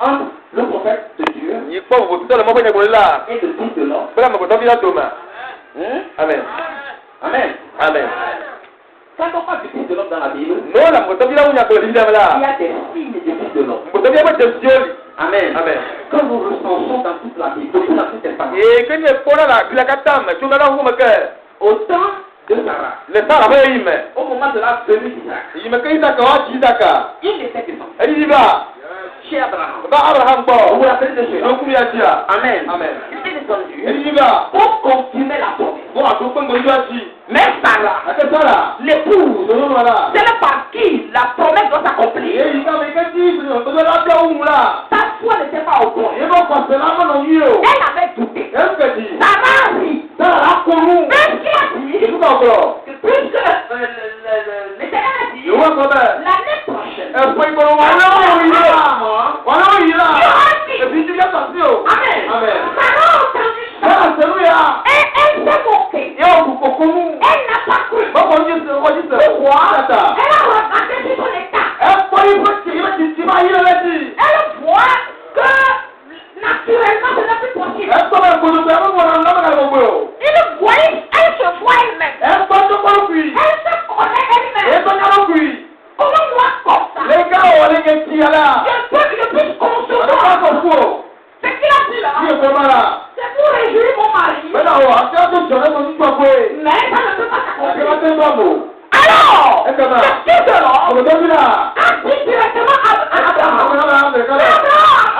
entre le prophète de Dieu Il faut vous tout le monde venir là. et le fils de l'homme. Voilà, mon côté, Thomas. Amen. Amen. Amen. Quand on parle du fils de l'homme dans la Bible, Non, la côté, il y a un peu de il y là. a des signes du fils de l'homme. Côté, il y a des yeux. Amen. Amen. Quand nous recensons dans toute la Bible, toute la Petite Testament, Et quand il est pour la catame, tu m'as là où me que au temps de Sarah, le temps avait eu, mais au moment de la venue d'Isaac, il me cueille d'accord, Isaka. il était descendu Elle y va. chez Abraham. Va Abraham Vous vous Bo. rappelez de cela? Donc, il y a ça. Amen. Amen. Il est descendu Elle y va. pour confirmer la promesse. Bon, à tout point, il y a aussi. Mais Sarah, À que ça là. l'épouse, Voilà. celle par qui la promesse doit s'accomplir, Et il va me dire, on doit la faire où là. sa foi n'était pas au point. Et bon, parce que là, on a eu. Elle avait douté. Est-ce que dit? Sarah a dit, Ça a couru. qu'est-ce qu'il a Et dit? tout encore. Que puisque l'Éternel a dit, Le roi comment? l'année prochaine, Est-ce qu'il faut voilà où il est? Voilà où il est là. Et puis tu viens sortir. Amen. Amen. Sarah a entendu ça. Ah, c'est lui là. Et elle s'est moquée. Et on vous comment? Elle n'a pas cru. Bon, on dit ça. Pourquoi? Ça. Elle a regardé sur son état. Est-ce qu'il faut qu'il va y aller? Elle voit que naturellement ce n'est plus possible. Est-ce qu'on va vous faire un peu de Elle se voit elle-même. est-ce qu'on va vous faire? Elle se connaît Est-ce elle-même. qu'on va vous faire? Comment moi comme ça? Les gars, on est des petits là. Je peux On n'est pas concevoir. confus. Ce qu'il a dit là, Qui est vraiment là? c'est pour réjouir mon mari. Mais non, on va tout donner mon histoire. Mais ça ne peut pas On va s'accomplir. faire un mot. Alors, Est-ce que ça? le fils de On l'homme va donner là. a dit directement à Abraham. Abraham,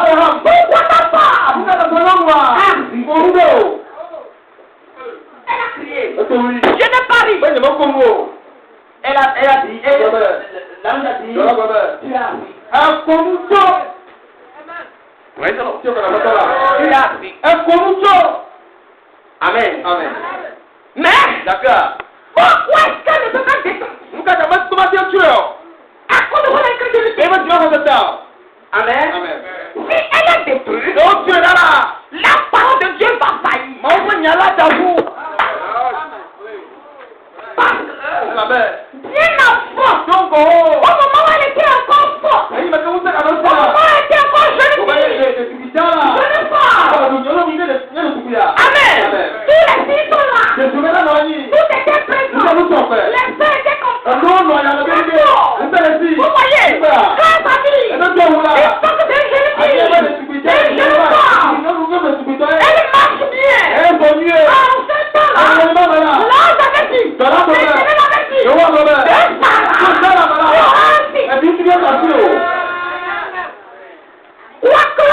Abraham, pourquoi ta femme? vous êtes un homme là. Pour nous. Elle a crié. Est-ce que oui? Je n'ai pas ri. Oui, je m'en comprends. Elle a dit, l'ange a dit, Voilà, voilà. tu as ri. Un conducteur. Oui, c'est bon. Tu connais pas ça là? Tu as ri. Un conducteur. Amen. Amen. Mais, D'accord. pourquoi est-ce qu'elle ne peut pas descendre? Nous avons commencé à tuer. À cause de votre incrédulité. Et maintenant, tu vas faire ça. Amen. Amen. Si elle est détruite, Donc, tu es là là. la parole de Dieu va faillir. Maman, il y a là d'avou. Parce que, Amen. bien avant, Donc, au moment où elle était encore forte, il m'a dit, vous êtes à au moment où elle était encore jeune fille, jeune femme. Amen. Tous les filles sont là. Tout était présent. Les sœurs étaient contents. Vous voyez, grâce à lui, il faut que des jeunes filles, des jeunes femmes, elles marchent bien. En ce temps-là, l'ange avait dit, l'Éternel avait dit, de Sarah, quoique,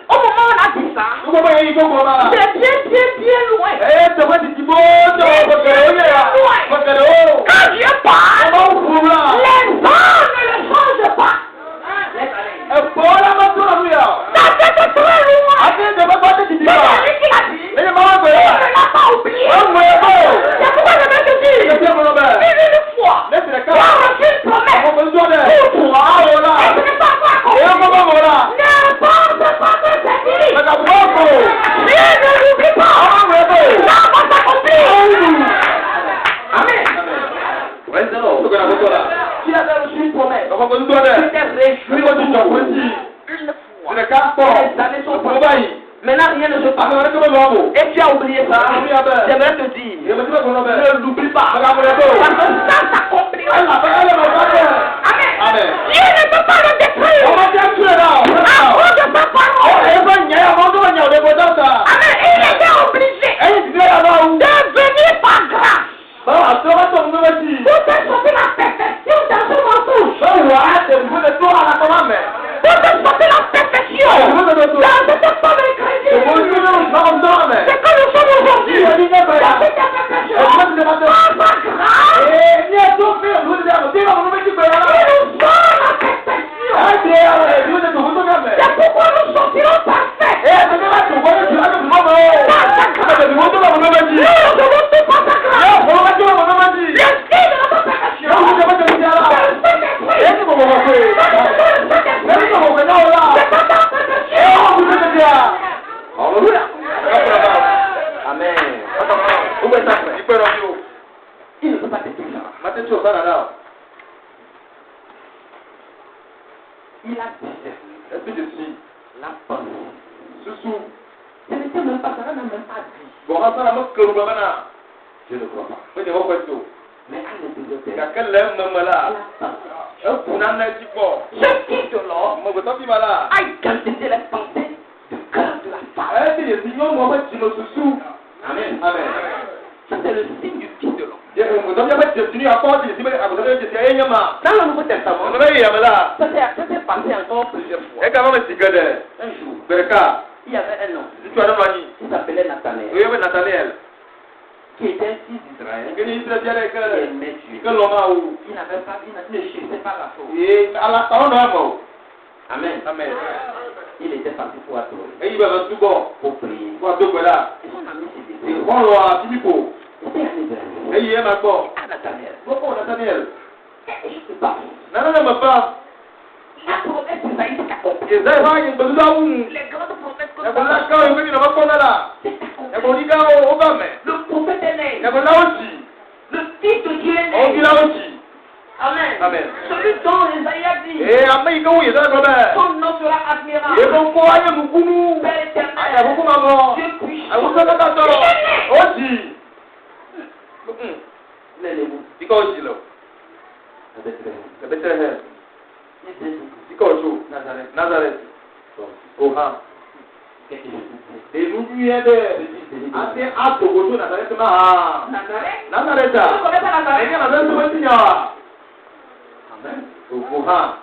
au moment où on a dit ça, c'est bien loin. Quand Dieu parle, les hommes ne le changent pas. Ça c'est très loin. C'est lui qui l'a dit. Il ne l'a pas oublié. C'est pourquoi je vais te dire, une fois, tu as reçu une promesse pour toi. Et ce n'est pas encore accompli. Ne pense pas que c'est fini. Dieu ne l'oublie pas. Ça va s'accomplir. Amen. Tu avais reçu une promesse. Tu t'es réjoui une fois. Les années sont passées. Maintenant, rien ne se passe. Et tu as oublié ça. J'aimerais te dire, ne l'oublie pas. Parce que ça s'accomplira. Amen. Dieu ne peut pas le détruire. À cause de sa parole. Amen. Il était obligé de venir par grâce. Pour te sortir la perfection dans ce mensonge. Pour te sortir la perfection dans cette femme incrédule. C'est que nous sommes aujourd'hui. Dans cette perfection. Par sa grâce. Et nous sommes la perfection. La pensée. Susu. Ce n'était même pas ça, n'a même pas dit. Bon, ça n'a pas que le bana. Je ne crois pas. Mais il va pas tout. Mais à l'intérieur de Quelqu'un l'aime même là. la pensée. Un pounan n'est pas. Ce titre-là Moi, je t'en dis malade. a identifié les pensées du cœur de la femme. Eh, c'est sinon, moi, je me sous. Amen. Amen. Ça, c'est le signe du Fils de l'homme. Je ne vais pas te tenir à part, je vais te dire, Dans le Nouveau Testament, on va y aller là. ça s'est passé encore plusieurs fois. Et quand même, c'est que des. Un jour, Berka, il y avait un homme tu as demandé. qui s'appelait Nathanaël, Oui, mais Nathaniel. qui était un fils d'Israël, Que ni Israël dirait qui que. aimait Dieu. Que l'homme a où. Il n'avait pas, il ne cherchait pas la chose. Et à la parole d'un mot. Amen. Amen. Il était parti pour adorer, Et il va tout bon. pour prier. Pour tout là. Et son ami s'est Et dit, on l'a Philippe. c'était un Israël. Et il est maintenant. À Nathanaël. Pourquoi Nathaniel? Et je ne sais pas. Non, non, non, pas. La promesse d'Isaïe s'est accomplie. Et ça, il va y avoir besoin où. Les grandes promesses que Il y a là, quand il veut qu'il ne va pas là. c'est Il y a accompli. dit là, au bas, mais. Le prophète est né. Il y a là aussi. Le Fils de Dieu est On dit né. là aussi. Amen. Amen. Celui dont Isaïe a dit, Et après, il y a ça, Robert. son nom sera admirable. Et donc, il y a beaucoup de. Père Il y a éternel. beaucoup de. Dieu puissant. Ah, vous savez d'accord? Aussi. L'élève. Il y a aussi là. Avec les C'est Bethléem. Il s'est dit, Il y a aussi. Nazareth. Nazareth. Bon, Ah. qu'est-ce que je dis? Et nous, il y a des. Ate a Togoto Nazareth ma. Nazareth. Nazareth. Tu ne connais pas Et il y a Nazareth? Nazareth qui est là. Amen. Ah.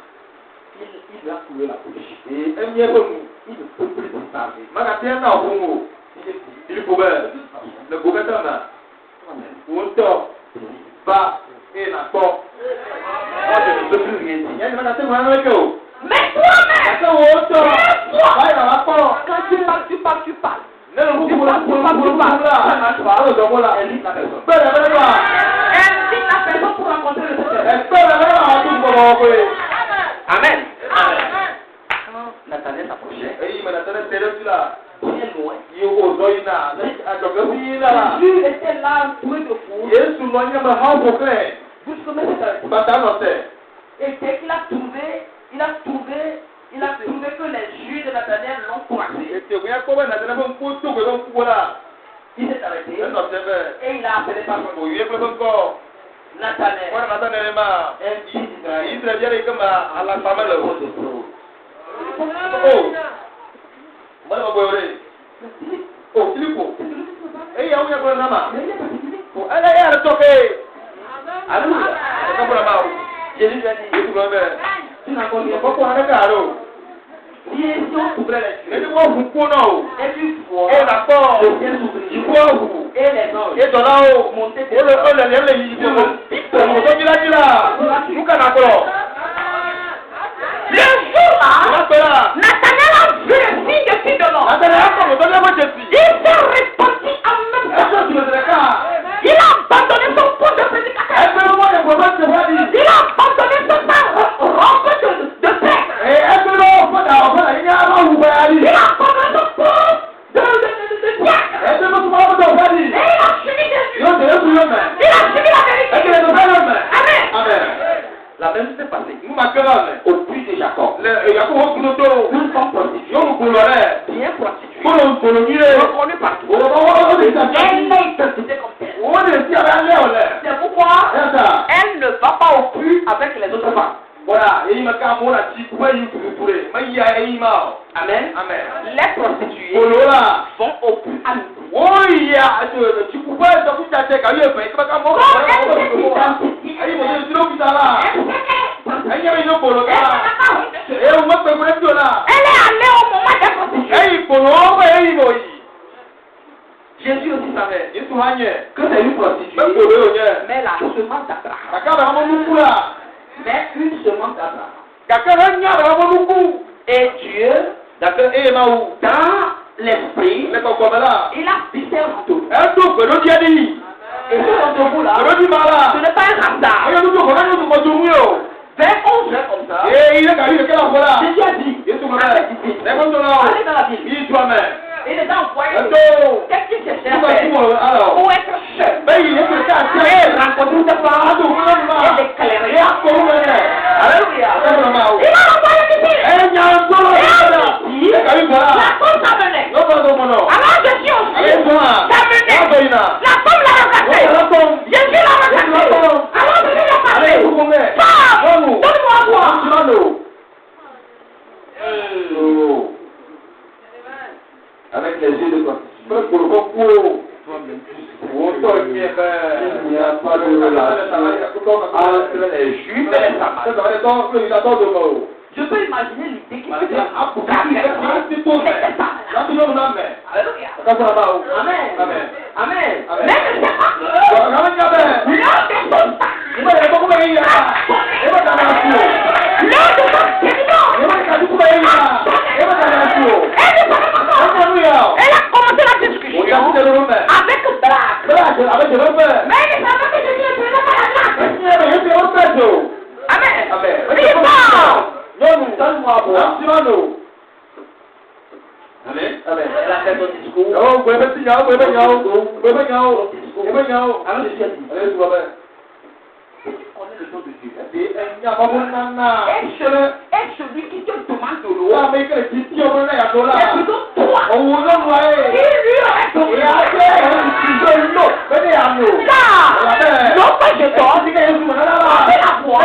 Il a coulé la bouche. Et il y a beaucoup. Il ne peut plus se parler. Magasin na Congo. Il pouvait. Le gouvernement là. Amen. Wonto. Ba. Et na to. Moi je ne peux plus rien dire. Il y a des magasins vraiment avec eux. Mais toi-même, Magasin Wonto. Ba il va pas. quand tu parles, tu parles, tu parles. Ne le vous là. Ça marche pas. Oh donc voilà. Elle dit la personne. Ben la ben là. Elle dit la personne pour rencontrer le Seigneur. Espère la ben là tout pour le. Amen. Quand Nathanaël s'approchait, Et il m'a donné c'est là. bien loin, Il au zoina. A donc il là. Jésus était là, entouré de foule. Yesu lonya ma ha pour clair. Justement, c'est arrêté. Bata no c'est. Et dès qu'il a trouvé que les Juifs de Nathanaël l'ont croisé. Et tu vois comment na tena bon pour tout que donc pour là. Il s'est arrêté Et non c'est vrai. et il a appelé par son nom Pour y est encore. Nathanaël, Voilà Nathanaël ma. un fils d'Israël. Israël dirait comme à la femme là. Oh, c'est trop. Oh. Moi je vais aller. Oh, Philippe. Eh ya uya kwa nama. Mais il est parti Philippe. Oh, elle est à toquer. Alléluia. C'est comme la main. Jésus lui a dit, Yesu kwa mbele. tu n'as pas bien. Kwa kwa ndaka alo. Si on couvrait les Et cieux, tu vois vous kono. et tu vois Et d'accord. le ciel Il s'ouvrir, faut vous. et les anges Et dans là-haut. monter Et le yi ko. Ko bila bila. Luka na ko. Le jour-là, Nakora. Nathanaël a vu le signe de Fils de l'homme. Nathanaël ko to le mo Jésus. Il s'est répandu en même temps. Eso tu le traka. Il a abandonné son poste de prédicateur. Eso mo le ko ba se wadi. Il a abandonné sa robe de paix. Eso lo ko da o ba ina ba hu ba ali. Il a abandonné son poste de diacre. Eso lo ko ba do wadi. Et il a suivi Jésus. Yo te yo yo me. Il a suivi la vérité. Et que le do me. Amen. Amen. La même s'est passée Nous ma kala me. au puits de Jacob. Le Yakobo kunoto. Une femme prostituée, Yo mu kulore. bien prostituée, Kolo kolonire. reconnue partout. O ba wa de ta. Elle est identifiée comme telle. O de ti aba le ole. C'est pourquoi Esa. elle ne va pas au puits avec les autres femmes. Voilà, et il m'a qu'à moi la chi kuba yu kuture. Ma ya e ma. Amen. Amen. Les prostituées Kolola. vont au puits à midi. Oh ya, chi kuba so ku ta te ka yo pe. Ka mo. Quand elle s'est identifiée, Ayi mo de silo ki sala. elle sait Ayi ya yo kolo qu'elle ka. n'a pas honte de E cela. o mo pe mo de la. Elle est allée au moment des prostituées. Ayi kolo ba e mo yi. Jésus aussi savait Yesu hanye. que c'est une Be prostituée, kolo yo nye. mais la semence d'Abraham. Aka ba mo nukula. Mais une semence d'Abraham. Kaka ba nya ba mo nuku. Et Dieu, Daka e ma u. dans l'esprit, Le ko ko bala. il a pissé un râteau. E to ko do dia di. Et ce râteau-là, Ko do di mala. ce n'est pas un hasard. Ayo du ko na du ko du yo. Vers 11 heures comme ça, E ile ka ri ke la fola. Jésus a dit, Yesu ko à na. ses disciples, Ne ko to na. allez dans la ville. Yi toi me. Et les gens voyaient Ento. qu'est-ce qu'il cherchait Ku à ba faire ku mo ala. pour être seul. Bayi Yesu ka Et se. rencontrer des femmes Adu ko na. et d'éclairer. Ya ko mo ne. Alléluia. Alléluia. Il a envoyé des disciples. E nya so lo. Et a dit, E ka les yeux de toi. Il n'y a pas de relation entre les Juifs et les Samaritains. Je peux imaginer l'idée qui Amen. Amen. Amen. Amen. Mais ne sais pas que l'un des soldats, l'un de son elle a commencé la discussion avec blague. Mais il savait que Jésus ne faisait pas la blague. Amen. Il parle. Amen. Elle a fait son discours. Connais le nom de Dieu. Et celui qui te demande de l'eau, c'est plutôt toi. Il lui aurait donné l'eau que je donne, avec la voix.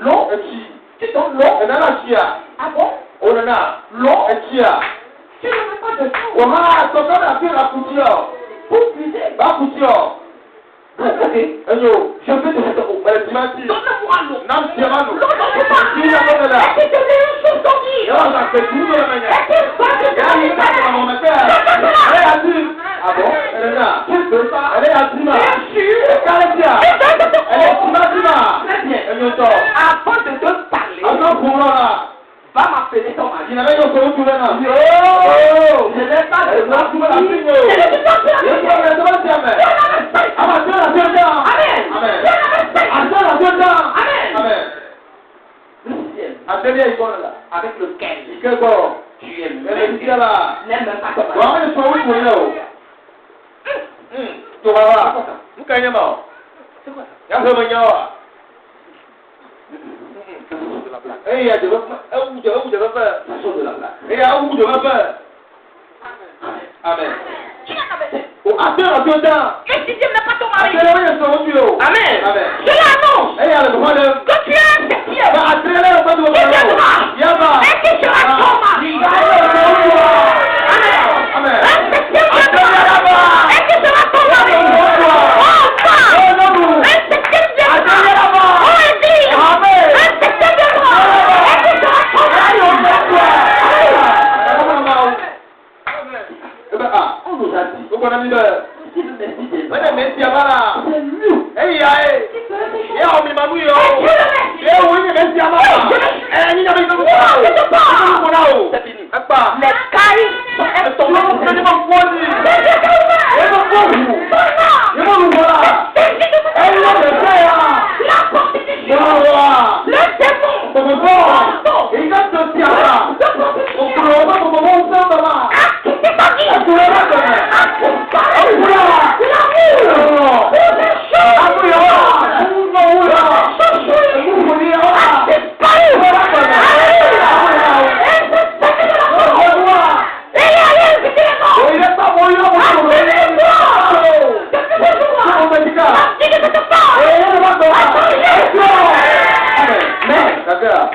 L'eau, tu donnes l'eau. Ah bon? L'eau, tu ne mets pas de sang. Pour puiser. Ok. Je veux de cette eau. Donne-moi l'eau. L'eau dont tu parles. Est-ce que tu veux une chose d'en dire? Est-ce que tu veux Ah bon? Avant de te parler, va m'appeler ton mari. Je n'ai pas de avec lequel tu es n'aime même pas ton mari. Amen. Tu n'en avais pas. Le sixième n'est pas ton mari. Amen. Cela annonce que tu es un septième. Qui viendra et qui sera ton mari. Amen. Un septième viendra et qui sera ton mari. Un septième viendra. Oh, Église. Un septième viendra et qui sera ton mari. On nous a dit. Si le Messie est là, c'est lui. C'est fini. Les cailles sont tombées.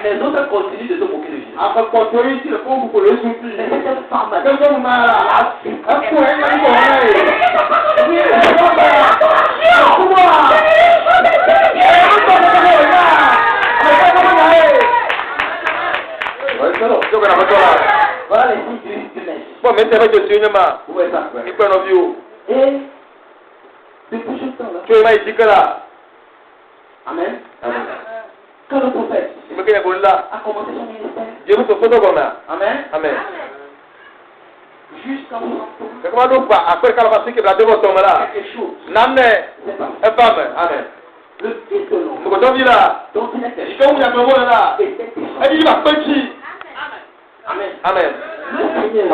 Les autres continuent de se moquer de Jésus. Mais cette femme voilà les signes du Messie. Où est ça, frère? Et depuis ce temps-là, Amen. Quand le prophète a commencé son ministère, Amen. Jusqu'à son retour, quelque chose s'est passé. Le fils de l'homme, dont il était était descendu. Amen. Le Seigneur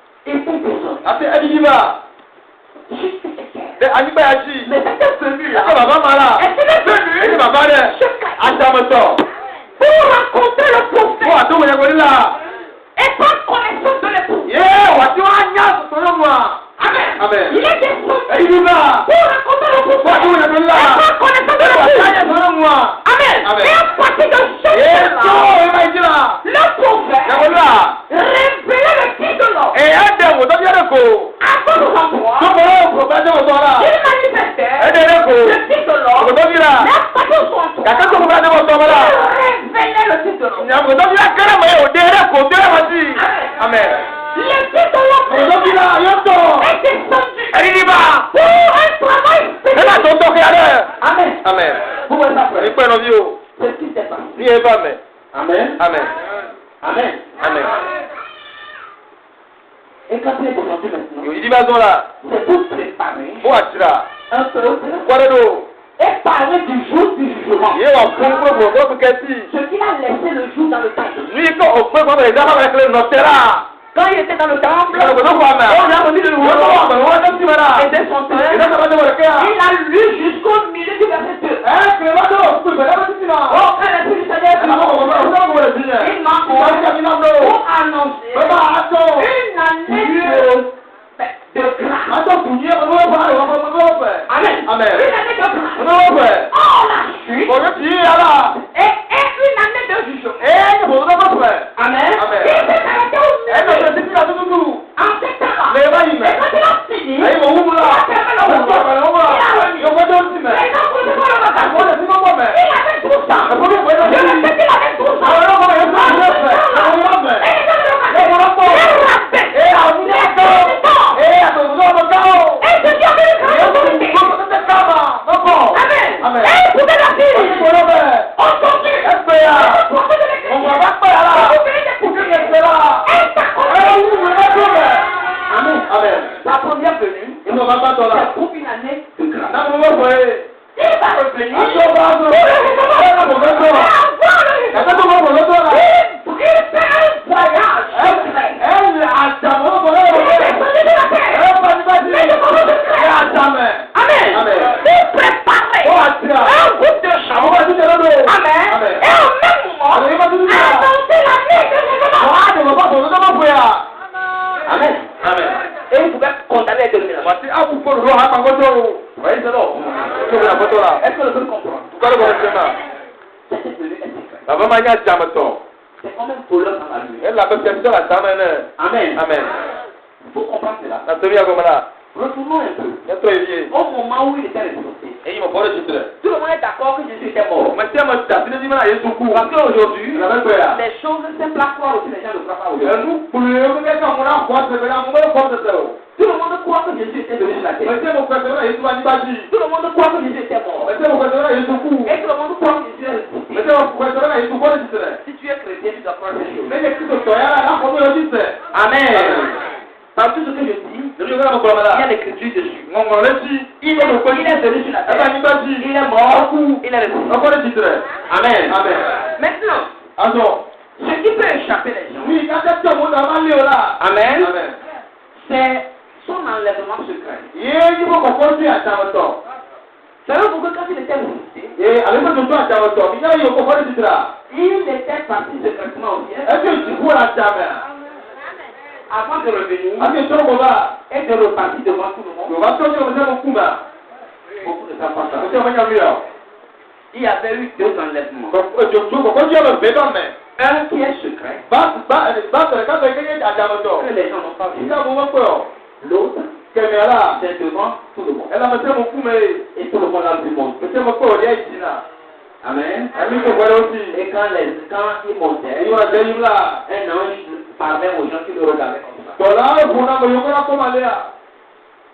était descendu. Jusqu'à mais c'était venu là. Elle était venue pour rencontrer le prophète. Et par connaissance de l'époux. Amen. Il est descendu pour rencontrer le prophète. Et par connaissance de l'époux. nyamgo do ya kara me o de re ko de ma si. Amen. Laissez ton O do lopin. bi la yo to. Et descendu. Eri ni ba. Pour un travail E spécial. la to to ke ale. Amen. Amen. Vous voyez ça, Ni frère? pe no bi o. C'est ce qui s'est passé. Ni e ba me. Amen. Amen. Amen. Amen. Et quand il est descendu maintenant, Yo idi ba zo la. c'est pour préparer Bo atira. un peu Kwa de do. et parler du jour du jugement. Ye wa fun ko bo ko ke si. Ce qu'il a laissé le jour dans le temple. Ni ko o pe ko be da ba le no tera. Quand il était dans le temple, Ko do ko ma. on a remis le Yo to wa roi. ba wa to ti mara. Et de son Ida père, ka ba de wa ke ya. il a lu jusqu'au milieu du verset 2. Ke ba do ku be da ba ti na. Oh, quand l'Esprit du Seigneur est Ela ko venu, ba ko le ti. il m'a Ko ka envoyé mi na do. pour annoncer Baba ato. une année de grâce. Ato kunye ba ba ba wa ba ba ba. Amen. Amen. Une année de grâce. Ba ba. Oh, la suite. Ko ye ti ala. Et une année de jugement. Eh, bo do ba ba. Amen. Amen. Il s'est arrêté au Eh, no milieu. se ti la tu tu. En ces temps-là. Le ba yi me. Et quand il a fini, Ayi mo wu la. il a fermé le Ko ba roseau. lo ba. Il a remis. Yo ko do ti me. Et quand vous êtes dans le Ko magasin, le ti mo ba me. il avait 12 ans. E ko ni ko Je do le ti. sais qu'il avait 12 ans. Ko lo ko ye ko le fe. Ko lo me. Et il était dans le Yo magasin. ko lo ko. Il rappelle. Eh, a mu Les ko. 18 ans. Eh, a to do ba ka o. Et je dis à mes Yo frères, ko ko te ka ma. Ba ko. Amen. Amen. Et écoutez la Ko ni fille. ko lo me. Aujourd'hui, E pe ya. le prophète de O l'Église, wa ba pe ala. vous venez de Ku ke se la. et ta Eh, confiance. wu me ba ko me. Amen. Amen. La première venue, E mo ba ba to la. c'est pour une année de grâce. Na mo ba ko e. Il va revenir. Ato ba zo. E na mo ba ko. Et Ka to mo ko lo to la. il fait un voyage. Eh, atamo ko lo. Il est descendu de la terre. Eh, ba ni ba ti. Eh, atame. Amen. Amen. Pour préparer O atira. un groupe de Àwọn chants. ba ti jẹ lo. Amen. Amen. Et au même moment, Amen. annoncer l'année de jugement. Wa de mo ba ko lo to mo ko ya. Amen. Amen. Et vous pouvez condamner la dénomination. Wa ti abu ko lo ha pa ko to. Wa yi se lo. Ko la ko to la. Est-ce que le peuple comprend? Ko lo ko se ma. Cette venue est secrète. Baba ma nya jam to. C'est comme un voleur dans la nuit. E la be ke to la jam ne. Amen. Amen. Il faut comprendre cela. Na to ya ko mala. Retournons un peu. Ne to yi. Au moment où il était ressuscité, E yi mo bo le jitre. tout le monde est d'accord que Jésus était mort. Ma ti ma ta ti ni ma Yesu ku. Parce qu'aujourd'hui, La be ko ya. les choses simples à croire aussi, les gens ne croient pas E aujourd'hui. nu kulu yo ke ka mo na ko se be na mo ko se se o. Tout le monde croit que Jésus était venu sur la terre. Ma ti mo ko se na Yesu ba ni ba ji. Tout le monde croit que Jésus était mort. Ma ti mo ko se na Yesu ku. Et tout le monde croit que Jésus est ressuscité. Ma ti mo ko se na Yesu ko le jitre. Si tu es chrétien, tu dois croire ces choses. Me ke to ya la ko mo yo jitre. Amen. Dans tout ce que je dis, Ni yo ka mo ko il y a mala. l'écriture dessus. Ngongoro le ji. Il est venu sur la E ba terre. ni ba ji. Il est mort. Il est ressuscité. O ko le jitre. Amen. Amen. Maintenant, Aso. ce qui peut échapper les gens, Ni ka ta mo na ma le o la. Amen, Amen. c'est son enlèvement secret. Ye yi mo ko ko ji ata mo to. Savez-vous que quand il était ressuscité, E ale mo to ata mo to. Mi na yo ko ko le jitre. il était parti secrètement au ciel E ke ji ku la ta me. avant de revenir Ake to ko ba. et de repartir devant tout le monde. Yo ba to yo mo se mo ku ba. Beaucoup ne savent pas ça. Ko te mo nya mi o. Il y avait eu deux enlèvements. Ko ko ji o be do me. Un qui est secret, Ba ka to ke ata mo to. que les gens n'ont pas vu. Ika mo mo ko. L'autre, Kẹ̀mí ala. c'est devant tout le monde. Ẹ lọ́mọ sẹ́ mo kú mi. Et tout le monde a vu monter. Mo sẹ́ mo kọ́ ọ̀dẹ́ ìjì náà. Amen. Ẹ̀mí kò gbọ́dọ̀ ó sì. Et quand il montait, Ẹ̀yin wà jẹ́ yín la. un ange parlait aux gens qui le regardaient comme ça. Tọ̀lá ẹ̀fọ́ náà mo yọ kọ́lá kọ́ máa lé à.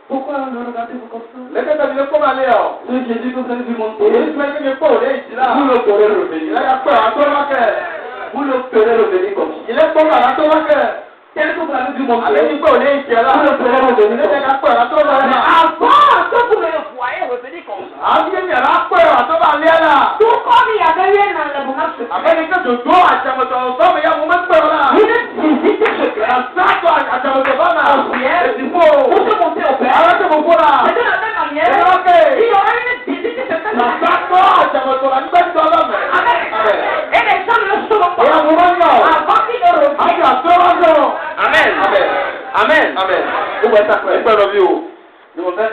Pourquoi le regardez-vous comme ça? Lẹ́kẹ̀tà mi lé kọ́ máa lé à. Ce Jésus que vous avez vu monter, Èyí tí wọ́n ti mi kọ́ ọ̀dẹ́ ìjì náà. vous le ferez revenir. Ìlẹ́yà pẹ́ àtọ́wákẹ́. Vous le ferez revenir comme ça. Ilé kọ́ máa àtọ́wákẹ́. Tel que vous l'avez vu Àlẹ́ monter. mi kọ́ ọ̀dẹ́ ìjì náà. Vous le ferez revenir. Ìlẹ́yà pẹ́ Mais àtọ́wákẹ́. avant que vous le voyez revenir comme ça, Àwọn yẹn yàrá pẹ́ àtọ́wákẹ́ náà. tout comme il y avait eu un enlèvement secret, Amẹ́ríkà dòdò àjàmọ̀tọ̀ sọ́mi yá mo mẹ́pẹ́ wọn náà. une visite secrète, Àtàkọ̀ àjàmọ̀tọ̀ bá náà. au ciel, Èdìbò. pour se monter au Père. Àwọn tó mo fọ́ náà. C'est de la même manière, Ok. il y aura une visite secrète. Àtàkọ̀ àjàmọ̀tọ̀ là ń gbẹ́ tó ọlọ́mẹ. Amen. Et les gens ne le sauront Ìyá pas mo máa ń yọ̀. avant qu'il ne Àti revienne. àtọ́wájọ́. Amen. Amen. Amen. Amen. Vous voyez ça, frère? Ẹgbẹ́ lọ bí o. Je m'en vais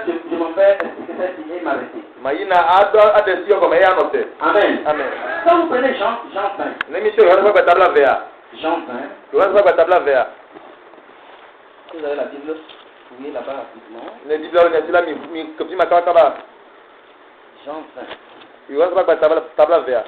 expliquer ça ici et m'arrêter. Màyí na adẹ̀sí ọkọ̀ mẹ́yà nọ̀tẹ̀. Amen. Amen. Quand vous prenez Jean 20, Níbi tí ìwọ́n sọ́gbà tábìlà vẹ́yà. Jean 20, Ìwọ́n sọ́gbà tábìlà vẹ́yà. vous avez la Bible, fouillez là-bas rapidement. Ní ibi lọ́wọ́ ní ẹtí lámì mi kòtí ma kábàkábà. Jean 20. Ìwọ́n sọ́gbà tábìlà vẹ́yà.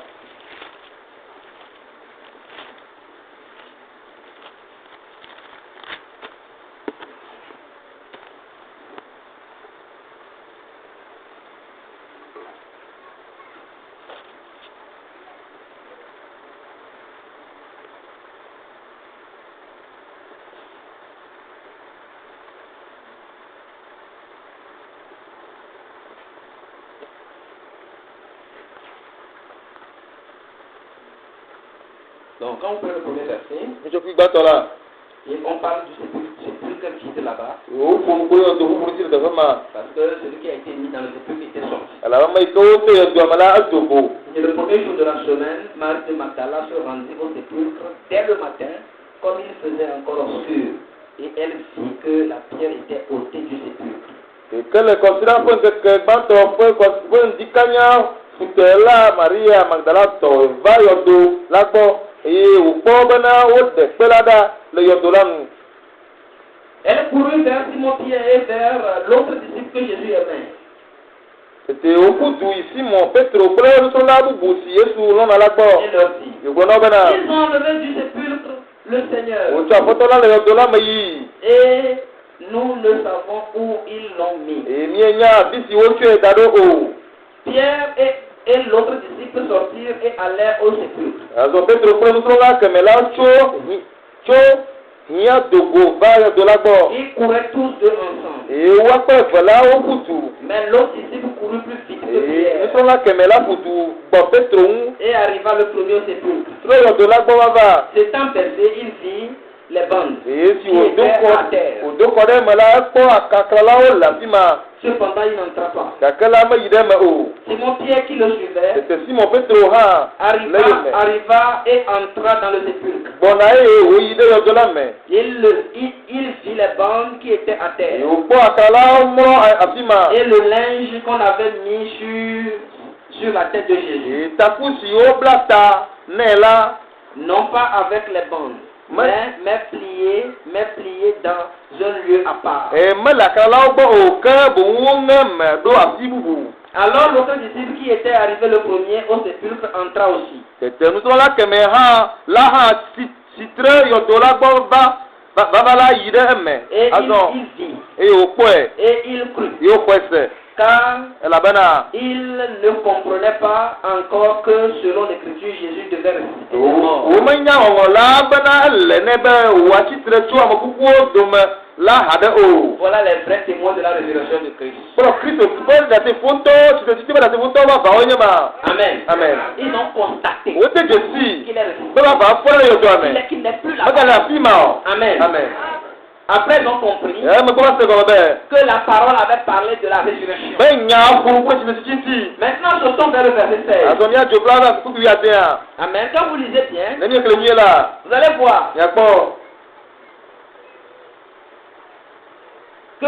Donc, quand vous prenez le premier verset, Ncho fi gba to la. et on parle du sépulcre qui était là-bas, O fo ko yo do fu ti da ma. parce que celui qui a été mis dans le sépulcre était sorti. Ala ma ko te yo do mala adobo. Et le premier jour de la semaine, Marie de Magdala se rendit au sépulcre dès le matin, comme il faisait encore obscur, et elle vit que la pierre était ôtée du sépulcre. Et que le considère pour que gba to pour dikanya futela Maria Magdala to va yo do la gbo e o po bana o de pelada le yo do la nu. Elle courut vers Simon-Pierre et vers l'autre disciple que Jésus aimait. C'était au coup du Simon Petro frère son la bu si Yesu lo na la gbo. Et leur dit, Yo go no bana. ils ont enlevé du sépulcre le Seigneur. O cha foto la le yo do la mai. Et nous ne savons où ils l'ont mis. E mi enya bisi wo tue da do o. Pierre et l'autre disciple sortirent et allèrent au sépulcre. Azo Petro frère son la que me la cho nia dogo va yo do la gbo. Ils couraient tous deux ensemble. E wa pe fela o kutu. Mais l'autre disciple courut plus vite que E Pierre so la que me la kutu gbo Petro un. et arriva le premier au sépulcre. Tro yo do la gbo va. S'étant baissé, il vit les bandes E si qui o do étaient à ko terre. o do ko de me la ko akakla la o la bima. Cependant, il n'entra pas. Kakela me yide me o. Simon Pierre qui le suivait C'était Simon Petro ha. arriva et entra dans le sépulcre. Bona e o yide yo do la me. Il vit les bandes qui étaient à E terre o po akala mo afima. et le linge qu'on avait mis sur la tête de Jésus. E taku si o blata ne la. Non pas avec les bandes, mais plié dans un lieu à part. E me la kala o gbo o kan bo won me do afibubu. Alors l'autre disciple qui était arrivé le premier au sépulcre entra aussi. C'était nous sommes là que mais ha la ha citre yo do la gbo va la yide me. Et Azon il vit e o po e et il crut, yo po se. car La bana il ne comprenait pas encore que selon l'écriture Jésus devait ressusciter des morts. o menya o la bana le ne be wa citre tu amakuku do me la hade o. Voilà les vrais témoins de la résurrection de Christ. Pour Christ peut da te photo tu te da te photo va ba onye ma. Amen. Amen. Ils ont constaté O te Jésus. qu'il est ressuscité, Ba ba fo yo do amen. qu'il n'est plus là. Ba la fima. Amen. Amen. Après, ils ont compris E me ko se ko be. que la parole avait parlé de la résurrection. Ben nya ko ko ti. Maintenant, sautons vers le verset 16. Azonia Joblava kuku ya dia. Amen. Quand vous lisez bien, Nani que le là. vous allez voir Ya ko. que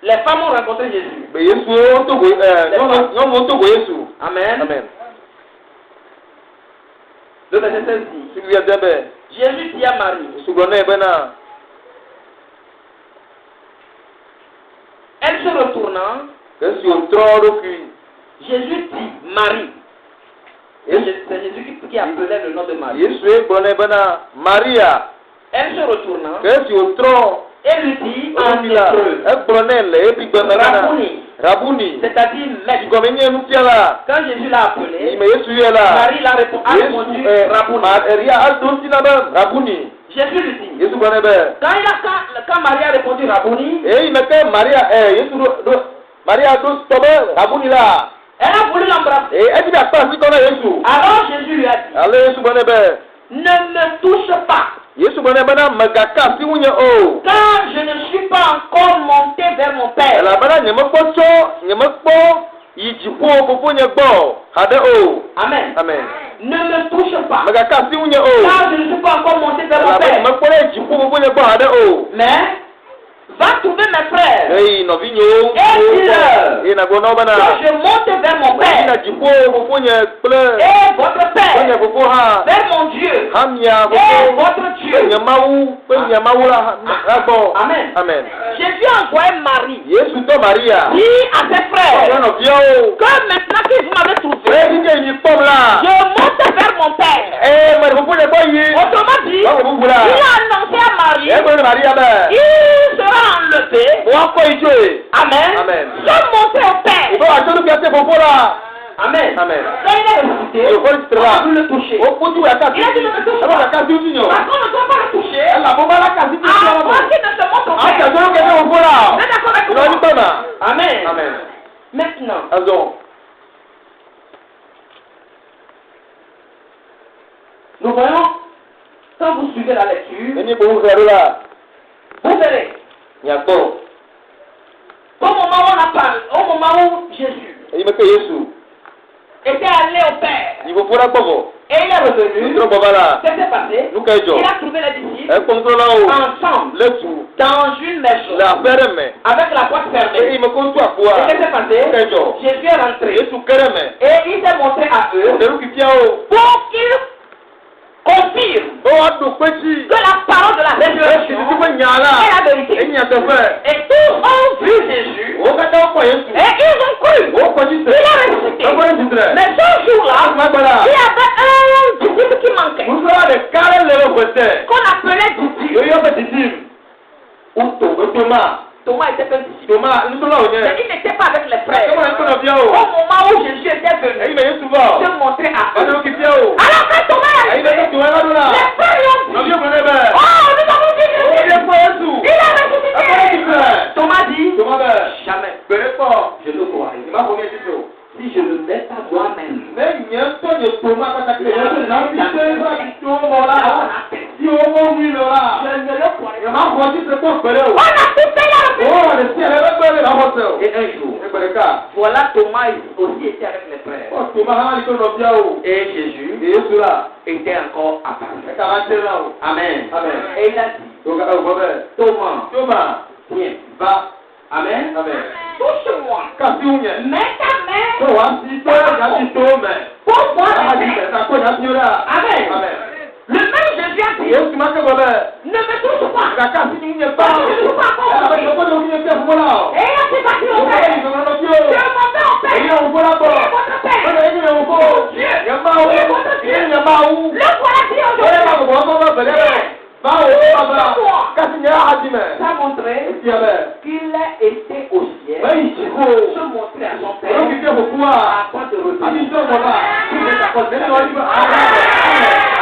les femmes ont rencontré Jésus. Be Yesu o to go no mo to go Yesu. Amen. Amen. Le verset 16 dit, Kuku ya debe. Jésus dit à Marie, Su go na bena. elle se retournant, Que si o tro kui. Jésus dit Marie. C'est Jésus qui appelait le nom de Marie. Yesu e go na bena Maria. Elle se retournant Que si o tro et lui dit en en là. hébreu, E go na le e bi gbe na. Rabouni, Rabuni. c'est-à-dire maître. Go menye nu fiala. Quand Jésus l'a appelé, Me Yesu ye la. Marie a répondu Rabouni. Maria aldo sinaba Rabuni. Jésus lui dit, Yesu go na be. quand Marie a répondu Rabouni, E imeke Maria Yesu Maria do tobe Rabuni la. elle a voulu l'embrasser. E e bi da pa si kona Yesu. Alors Jésus lui a dit, Ale Yesu go na be. ne me touche pas, Yesu go na be na magaka si wunye o. car je ne suis pas encore monté vers mon Père. La bana nyeme kpo yiji ko fofo nye gbo. Hade o. Amen. Amen. Ne me touche pas, Magaka si wunye o. car je ne suis pas encore monté vers mon La bana Père. nyeme kpo yiji ko fofo nye gbo hade o. Mais va trouver mes frères Hey no vinyo. E na go na bana. que je monte vers mon Na Père jiko fofo nye ple. et votre Nye Père, fofo ha. vers mon Dieu Hamia et fofo. votre Dieu. Nyamawu, nyamawu la gbo. Amen. Amen. Jésus a envoyé Marie, Yesu to Maria. dit à ses frères, No bio. que maintenant que vous m'avez trouvé, E ni ni pom la. je monte vers mon Père. E ma fofo le bo yi. Autrement dit, Ba fofo la. il a annoncé à Marie, E go Maria be. il sera enlevé. Wa ko ijo. Amen. Amen. Je monte au Père. Bo ajolu bi ate fofo la. Amen. Amen. Quand il est ressuscité, E ko ti on a tra. pu le toucher. O putu ya ka. Il a dit ne me touche E ba pas. ka ti uti nyo. Parce qu'on ne doit pas le toucher. E la bo ba la ka ti ti la bo. Avant qu'il ne se montre au A ka Père. jo ke fofo la. Vous êtes d'accord avec No ni moi? bana. Amen. Amen. Maintenant, Azon. nous voyons vous suivez la lecture, Ini bou zero là. vous verrez. Nyakpo. Au moment où on a parlé, au moment où Jésus Eyi me ke Yesu. était allé au Père Ibo fura bobo. et il est revenu, Nutro boba la. qu'est-ce qui s'est passé? Nuka ejo. Il a trouvé les disciples E kontro la o. ensemble Letu. dans une maison La fere me. avec la porte fermée. Eyi me kontu Et akwa. qu'est-ce qui s'est passé? Nuka ejo. Jésus est rentré Yesu kere me. et il s'est montré à eux Deru kitia o. pour qu'ils confirment O wa do pechi. que la parole de la Esi résurrection ti ko est nyala. la vérité. Eyi atefe. Et tous ont vu Jésus O ka ta ko Yesu. et ils ont cru. O ko ji Il a ressuscité. O ko ji tre. Mais ce jour-là, Ma bala. il y avait un disciple qui manquait, Musa de kare le wete. qu'on appelait disciple. Yo yo be didim. Uto Toma. Thomas était un disciple. Toma, ntola o nye. Mais il n'était pas avec les frères. Toma ko na bia Au o. moment où Jésus était Eyi venu me Yesu ba. se montrer à O eux. de kitia o. Alors que Thomas est Eyi arrivé, me to ela do la. les frères lui ont Na dit, bia ko ne be. oh, nous avons vu O Jésus. ye ko Yesu. Il a ressuscité. Thomas dit, Toma be. jamais. Bere ko. Je ne crois Ni pas. ma ko ne ti so. Si je ne mets pas moi-même. Me nye to ye Toma ka ta ke. Na bi se ba to mo la. Si o mo wi lo la. Je ne le crois Ye pas. ma ko ti se ko pere o. On a tout fait là. O le si ele be be la ho se o. Et un jour, E bere ka. voilà Thomas aussi était avec les frères. O Toma ha li ko no bia o. Et Jésus Yesu la. était encore à Paris. E ka ma te la o. Amen. Amen. Et il a dit, O ka o be. Thomas, Toma. viens. Va. Amen. Amen. Touche-moi. Ka si unye. Mets ta main. To wa si to ya si to me. Pour moi, Ama di se ta ko ya si ora. Amen. Amen. Le même Jésus a dit, Yesu ma ke bo be. ne me touche pas. Ka ka si unye pa. Je ne suis pas encore Ela be sorti. ko do unye ke fo la o. Et il a dit, vas-y O au ka Père. ni ko no ti Je o. m'en vais au Père. Eyi o fo la bo. Qui est votre Père? O eyi o fo. Ye ma o. Ye ma u. Le voilà qui est O le ma aujourd'hui. ko ko be be. Ba o ba ba. Ka si nya ha di me. Ça a montré Ti abe. qu'il était au ciel. Ba yi ti ko. Se montrer à son O Père ki ke fo ku a. avant de revenir. Abi so mo ba. Tout est à cause de Amen. lui.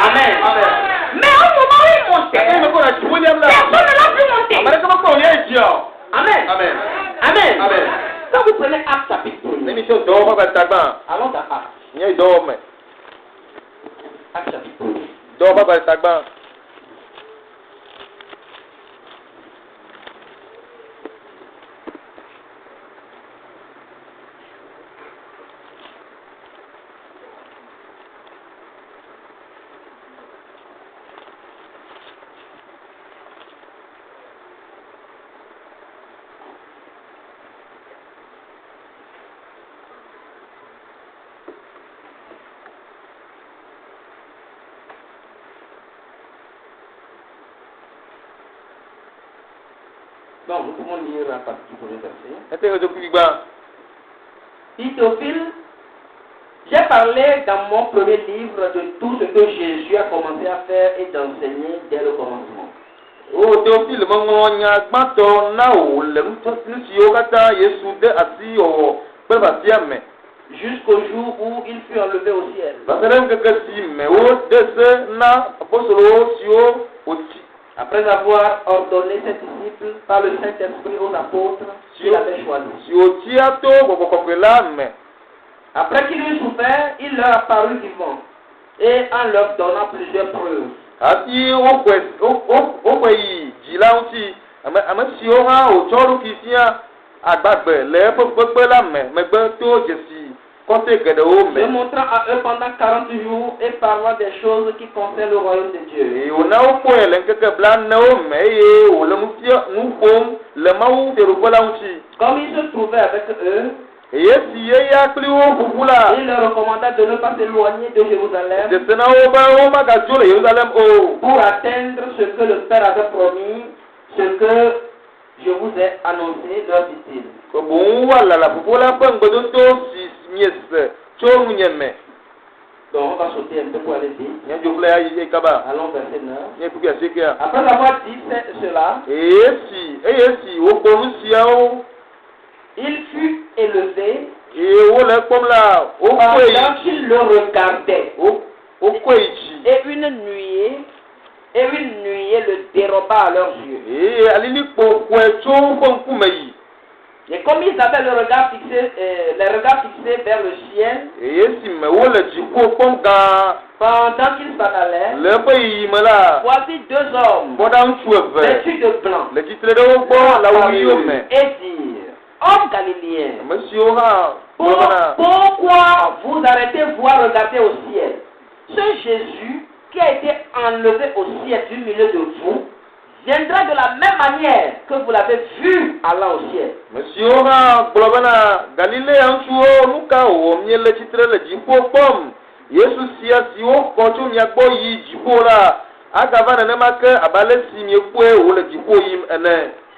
Amen. Amen. Mais au moment où il montait, Eyi me ko na ti William la. personne ne l'a vu monter. Amare ko ko ye ji o. Amen. Amen. Amen. Amen. Quand vous prenez Acte chapitre 1, Nemi se do ba ba tagba. allons à Acte. Nye do me. Acte chapitre 1. Do ba ba tagba. Bon, nous pouvons lire à partir du premier verset. Ete o do ku gba. Théophile, j'ai parlé dans mon premier livre de tout ce que Jésus a commencé à faire et d'enseigner dès le commencement. O Théophile mo ngo nya gbato na o le nsi o kata Yesu de asi o pe ba ti ame. Jusqu'au jour où il fut enlevé au ciel. Ba sere nke ke si me o de se na apostolo si o ti. Après avoir ordonné ses disciples par le Saint-Esprit aux apôtres qu'il avait choisis. Si o ti ato go ko la me. Après qu'il eut souffert, il leur apparut vivant et en leur donnant plusieurs preuves. Ati o kwe yi ji la uti ame si o ha o choru kisia agbagbe le pepepe la me gbe to Jesi kote gede o Se me. montrant à eux pendant 40 jours et parlant des choses qui concernent le royaume de Dieu. E o na o ko ele nkeke bla na o me ye o le mu fie nu fom le ma u de ro la uti. Comme il se trouvait avec eux, E ye si ye ya kli o bubula. il leur recommanda de ne pas s'éloigner de Jérusalem De sena o ba o ma ga jo le Jerusalem o. pour atteindre ce que le Père avait promis, ce que je vous ai annoncé, leur dit-il. Ko bon wa la bubula pa ngbodo to si nyese cho nyeme. Donc on va sauter un peu pour aller vite. Nya jo fle ya yi kaba. Allons verset 9. Nye ku ya sekia. Après avoir dit cela, Esi o gboru si ya o. il fut élevé E o le pom la o ko pendant yi. qu'ils le regardaient. O ko yi ji. Et une nuée le déroba à leurs yeux. E alili po ko e cho ko nkume yi. Et comme ils avaient les regards fixés vers le ciel, pendant qu'ils s'en allaient, voici deux hommes vêtus de blanc et dire, homme galiléen, pourquoi vous arrêtez-vous à regarder au ciel? Ce Jésus qui a été enlevé au ciel du milieu de vous viendra de la même manière que vous l'avez vu allant au ciel.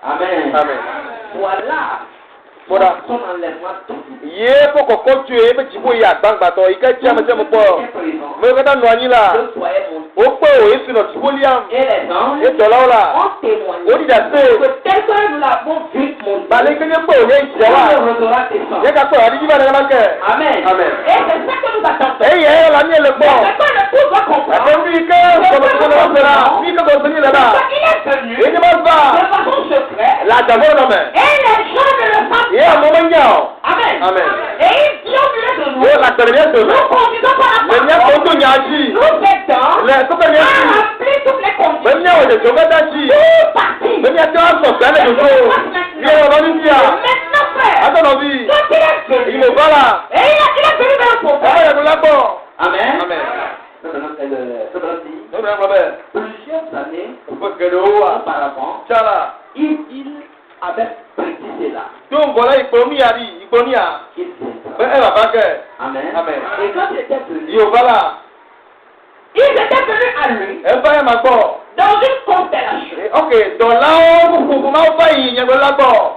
Amen. Amen. Voilà. Voilà. Son enlèvement total. Et les anges ont témoigné que tel que nous l'avons vu monter, on le regardera descendre. Amen. Amen. Et c'est ça que nous attendons. Et Mais quand le tout doit comprendre, il est venu de façon secrète. Et les gens ne le savent pas. Amen. Amen. Et ils viennent de nous. Oh, la Nous conduisons par la parole. Nous aidons à remplir toutes les conditions. Tout parti. Maintenant, frère, quand il est venu, et il est venu vers le prophète. Amen. Amen. Plusieurs années auparavant, il avait prédit cela. Amen. Amen. Et quand il était venu, ils étaient venus à lui dans une constellation.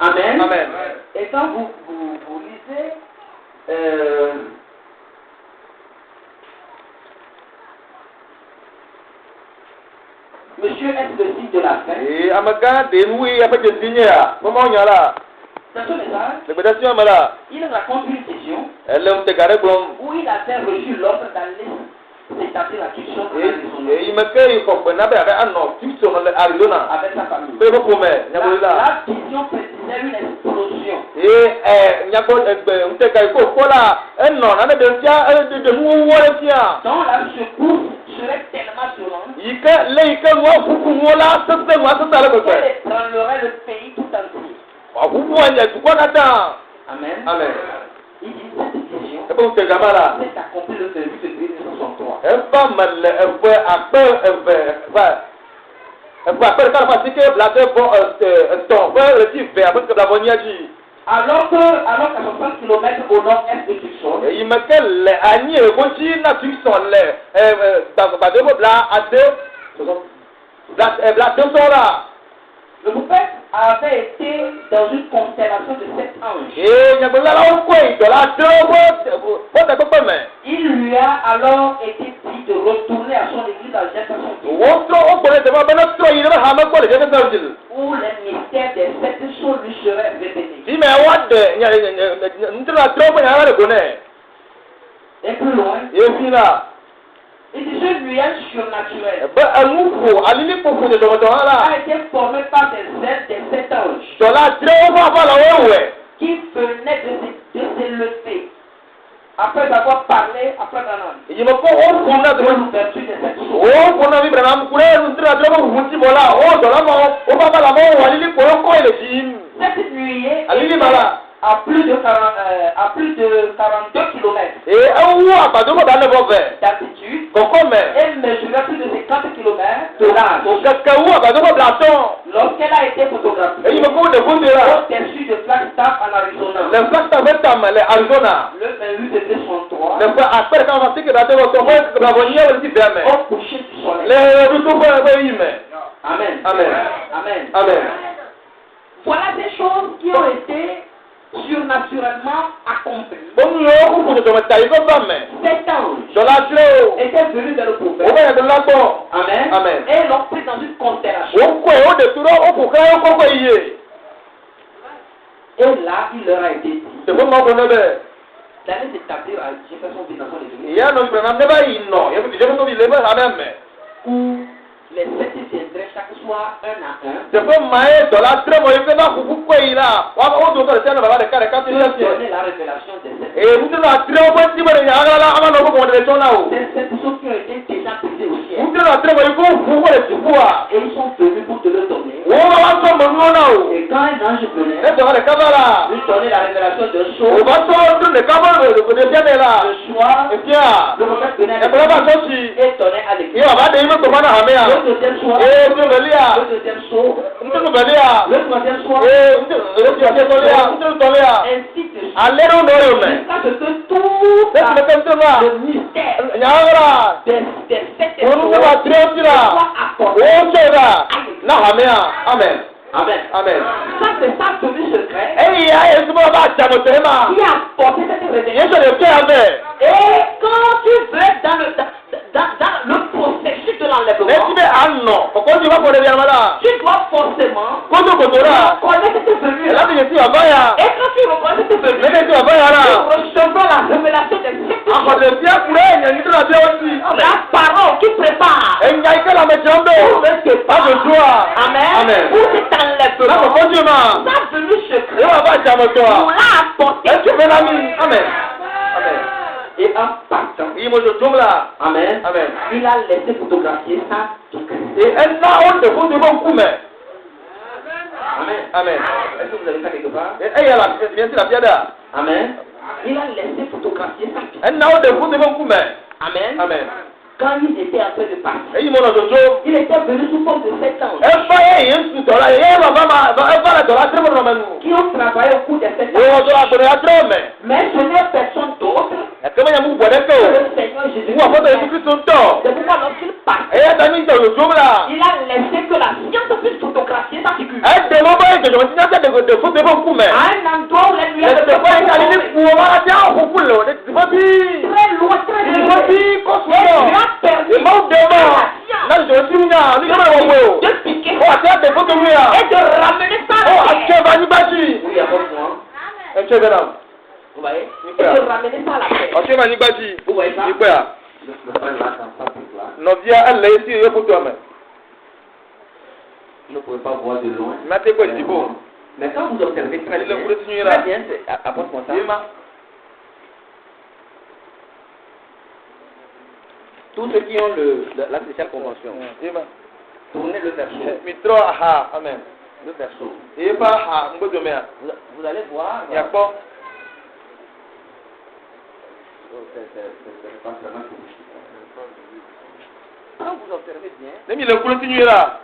Amen. Amen. Et quand vous lisez Monsieur est le signe de la fin. Dans ce message, il raconte une vision où il avait reçu l'ordre d'aller s'établir à Tucson avec sa famille. La vision précisait une explosion. Donc la secousse serait tellement violente qu'elle ébranlerait le pays tout entier. Amen. Amen. Il dit cette vision s'est accomplie le 28 février 1963. Alors qu'à 60 km au nord-est de Tucson, le prophète avait été dans une constellation de 7 anges. Il lui a alors été dit de retourner à son église à Jefferson, où les mystères des 7 choses lui seraient révélés. Et plus loin, il dit ce nuage surnaturel a été formé par des ailes des 7 anges qui venaient de s'élever après avoir parlé après Branham. L'ouverture de cette chose. Cette nuée à plus de 42 km d'altitude et mesurait plus de 50 km de large. Lorsqu'elle a été photographiée au-dessus de Flagstaff en Arizona, le 28 février 63, au coucher du soleil. Amen. Amen. Amen. Amen. Voilà des choses qui ont été surnaturellement accomplies. Cet ange était venu vers le prophète. Amen. Amen. Et l'ont pris dans une constellation. Et là, il leur a été dit d'aller s'établir à Jeffersonville dans son église, où les 7 viendraient chaque soir fois 1 à 1. C'est pour maïs dans la trêve, il fait ma coucou quoi il a. On doit faire le baba de carré quand il est Donner la révélation de cette. et vous devez la trêve pour dire mais il y a là on va nous comment de là-haut. C'est pour ceux qui ont été déjà poussés au ciel. Vous devez la trêve il faut vous le pouvoir. Et ils sont venus pour te le donner. On va faire mon nom là-haut. Et quand un ange venait, Et ça va le cabala. lui donner la révélation de On choses. va faire le cabala de bien là. Le soir, Et bien, le prophète venait et pour la base aussi. et donnait à Il l'église. va dire mais comment on a mis. Le deuxième soir, Et vous devez lire. le deuxième soir, Vous devez lire. le troisième soir, Et vous devez lire. ainsi de suite. Allez on doit mais. Jusqu'à ce que tout C'est le temps là. le mystère Nyangara. des sept On nous va triompher là. soit accordé. Oh Jéhovah. Na hamea. Amen. Amen. Amen. Ça, c'est ça devenu secret Eh ya Yesu baba chamotema. qui a porté cette révélation. Yesu le fait avec. Et quand tu veux être dans le processus de Mais l'enlèvement, tu veux non. Pourquoi tu vas pour le bien là? tu dois forcément Quand tu là. reconnaître cette venue. Là tu es avant Et quand tu reconnais cette venue, Mais tu avant tu là. recevras la révélation des sept Encore choses. le bien pour elle, il y a la bien aussi. La parole qui prépare Et il y a que la méchante. Pas de joie. Amen. Amen. Pour cet Là enlèvement, pourquoi tu m'as? sa venue Et secrète, on va chamotema. on l'a apporté. Et tu veux l'ami? Amen. Amen. Et en partant, Il me tombe là. Amen, Amen. il a laissé photographier ça. Et elle n'a honte de vous de bon coup mais. Amen. Amen. Est-ce que vous avez ça quelque part? Et il y a la bien sûr la pierre là. Amen. Il a laissé photographier ça. Elle n'a honte de vous de bon coup mais. Amen. Amen. Quand il était en train de partir, Et il m'a dit il était venu sous forme de 7 ans elle va y Yesu tola et elle va la tola très bon nous. qui ont travaillé au cours de 7 Et ans. on doit donner la trop mais. Mais ce n'est personne d'autre Et comment il y a mon bois de que que. le Seigneur Jésus. Ou après de tout son temps. C'est pourquoi lorsqu'il part, Et elle a mis dans le jour là. il a laissé que la science puisse photographier sa figure. Elle demande que je me dis de vous de bon coup mais. À un endroit où la Elle lumière ne peut pas aller pour voir tiens au coup là. C'est pas dit. très loin, très Il loin. m'a dit qu'on Et Dieu soit. a permis Il m'a demandé. Là je suis là. Lui comment on de piquer Oh, tiens des photos là. et de ramener ça Oh, à la à terre. Chevani Baji. Oui, apporte-moi. Un Chevani. Vous voyez? Et de ramener ça à la terre. À Chevani Baji. Vous voyez ça? Il quoi là? Le frère là, dans sa pique là, Non, viens, elle est ici, il faut toi mais. vous ne pouvez pas voir de loin. Mais t'es quoi, tu beau? Mais quand vous observez très Il bien, le voulait signer là. très bien, apporte-moi ça. Tous ceux qui ont la spéciale convention, tournez le verso. Mitro aha, amen. Le verso. Et pas ha, m'bo domea. Vous allez voir. Il y a pas. C'est pas vraiment que quand vous observez bien, Même il le voulait signer là.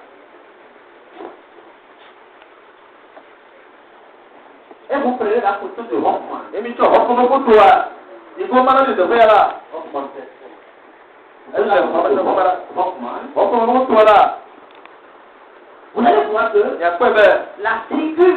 et vous prenez la photo de Hoffman. Et Mitro, on commence pour toi. Il faut m'en de faire là. Hoffman, Elle est là, Hoffman. on commence pour toi là. Vous allez voir que Il y a quoi, ben? la figure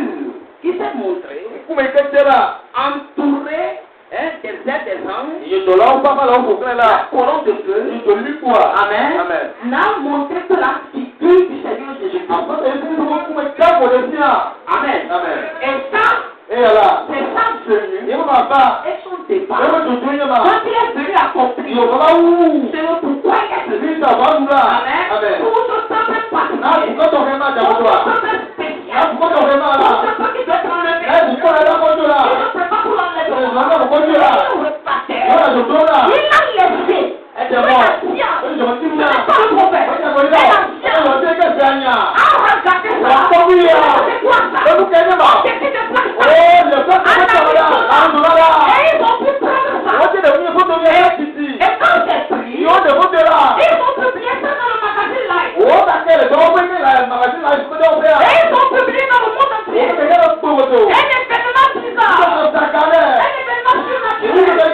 qui s'est montrée, Comment il était là? entourée des ailes des anges, Il est de là, on va pas là, on faut faire la là. colonne de feu, Il te lui quoi? Amen, Amen. n'a montré que la figure du Seigneur Jésus. Après, il dit, comment il tient pour le sien? Amen. Amen. Et ça, Et là, c'est sa venue il va pas. et son Il départ. va te donner ma. Quand il est venu accomplir, Il va où? c'est le pourquoi il est venu. Lui, ça va où là? Amen. Amen. Pour ce temps particulier. Là, pourquoi ton vraiment Pour dans toi? ce temps Là, spécial. pourquoi ton vraiment Pour là? ce temps qui doit être enlevé. Là, pourquoi là, pourquoi tu Il là? ne prépare pour l'enlèvement. Il Il repartait. Voilà, je tourne là. Il a laissé. Elle est La morte. science. Je me dis Ce là. n'est pas le prophète. Elle est C'est morte. la Elle science. est morte. Elle est morte. Ah, regardez ça. La famille, là. C'est quoi ça? Et vous connaissez pas? C'est des plaques. Oh, le peuple est là. Là, là. Et ils ont pu prendre ça. Moi, j'ai devenu photo de là, ici. Et quand j'ai pris, Ils ont des photos là. ils ont publié ça dans le magazine Live. Oh, d'accord. Donc, on peut là, le magazine là, je peux dire, on fait là. Et ils ont publié dans le monde entier. On fait là, le photo. Un événement bizarre. Un événement surnaturel.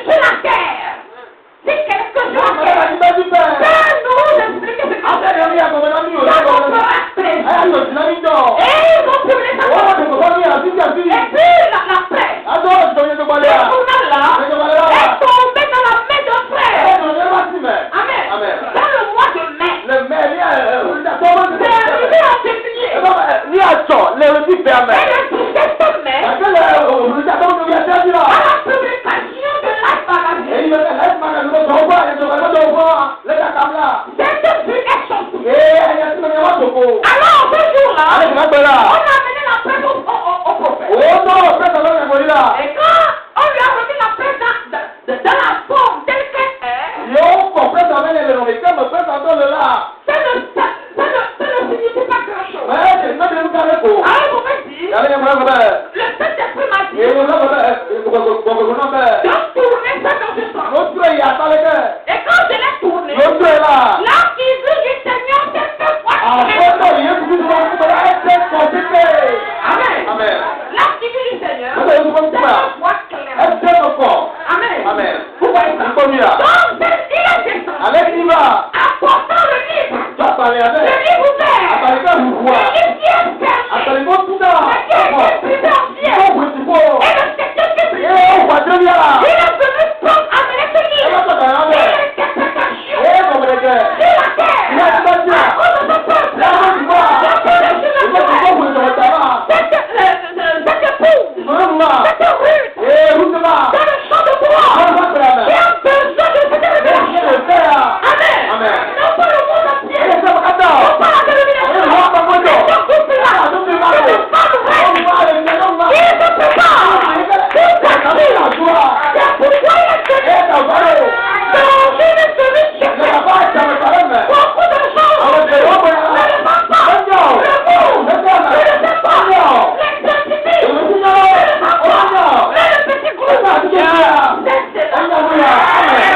Sur la terre. C'est quelque chose sur la terre. Que nous expliquer ce que c'est. Ça nous fera plaisir. Et ils ont publié ça. Et puis la presse. Le journal là est tombé dans la main d'un frère. Amen. Dans le mois de mai. C'est arrivé en février. Et le 17 mai, à la publication de Life Magazine, cette vue est sortie. Alors, ce jour-là, Ale kuma gbẹ on la. a amené la presse au prophète. O n'o fẹ́ sọ̀rọ̀ ẹ̀kọ́ yìí la. Et quand on lui a remis la presse dans la forme telle qu'elle est, Yóò kọ̀ fẹ́ sọ̀rọ̀ ẹ̀yẹ lẹ́nu ìkẹ́ mọ̀ fẹ́ sọ̀rọ̀ lọ la. ça ne signifie pas grand-chose. Mẹ ẹ jẹ mẹbi ń kárẹ kó. Alors, vous me dites, Yàrá yẹn kọ́ bẹ́ẹ̀. le Saint-Esprit m'a dit, Èyí ló bẹ́ẹ̀ gbogbo náà bẹ́ẹ̀. de tourner ça dans ce sens. Yóò tura yìí àtàlẹ́ kẹ́. Et quand je l'ai tourné, Yóò tura yìí la. là, il dit, Seigneur, qu'est-ce que Àfọ́tò yìí kúkú tó wọ́n fún mi ẹ jẹ́ kọ̀ọ̀tìkẹ́. Amen. Amen. Là, il dit, Seigneur, Ẹ jẹ́ kọ̀ọ̀tìkẹ́. Seigneur, vois Ẹ clairement. jẹ́ kọ̀ọ̀kọ̀. Amen. Amen. Vous voyez ça? Nkọ́mi à. Donc, il est descendu. Alẹ́ kí bá. Apportant le livre. Jọ́pàlẹ̀ Le abẹ́. livre ouvert. Àtàlẹ́kẹ́ wùwù à. Le livre qui est caché. Àtàlẹ́kẹ́ túnà. Le qui est imprimé en ciel. Yóò wù sí fún ọ. Et le secteur qui brille. Yóò wà dé bí ara. Il est venu pour amener ce Ẹ livre. bá sọ̀tà yà Et bẹ̀. l'interprétation Ẹ bọ̀ mẹ̀lẹ́kẹ́. sur la terre. Ìyá ti bá jà. À cause de ce peuple. Ìyá ti bá. Cette Ìyá ti bá wù ìjọba tàbá. épouse. Ìṣòro mu ma. Cette Ruth. Ee rúti ma. Dans le champ de bois. Wọ́n bá bẹ̀rẹ̀ Qui mẹ́. a besoin de cette Ẹ ṣe révélation. lè fẹ́ ya. Amen. Amen. Non pas le monde Ẹ entier. yẹ sẹ́wọ̀n ká dà. Non pas la Ẹ dénomination. yẹ wọ́n pa gbọ́dọ̀. Mais ce couple-là. Àdúgbò má C'est lò. une femme Wọ́n vraie. mú àlè ní ẹ̀rọ ma. Qui se prépare. Pour partir. Àdúrà. C'est pourquoi il est Ẹ venu. kà gbọ́dọ̀. Donc il est venu Ẹ chercher yà bá ìjàmbá sàrẹ́ mẹ́. beaucoup de choses. Àwọn ìbẹ̀rẹ̀ wọ́n bẹ̀rẹ̀. Je ne pense pas. Lọ́jọ́. Le mot. Lọ́jọ́. Je ne sais pas. Lọ́jọ́. L'exercice. Èmi ti yọ. Je ne sais pas. Lọ́jọ́. Mais le petit groupe. Lọ́jọ́ àdúgbò yà. C'est Amen. cela. Amen.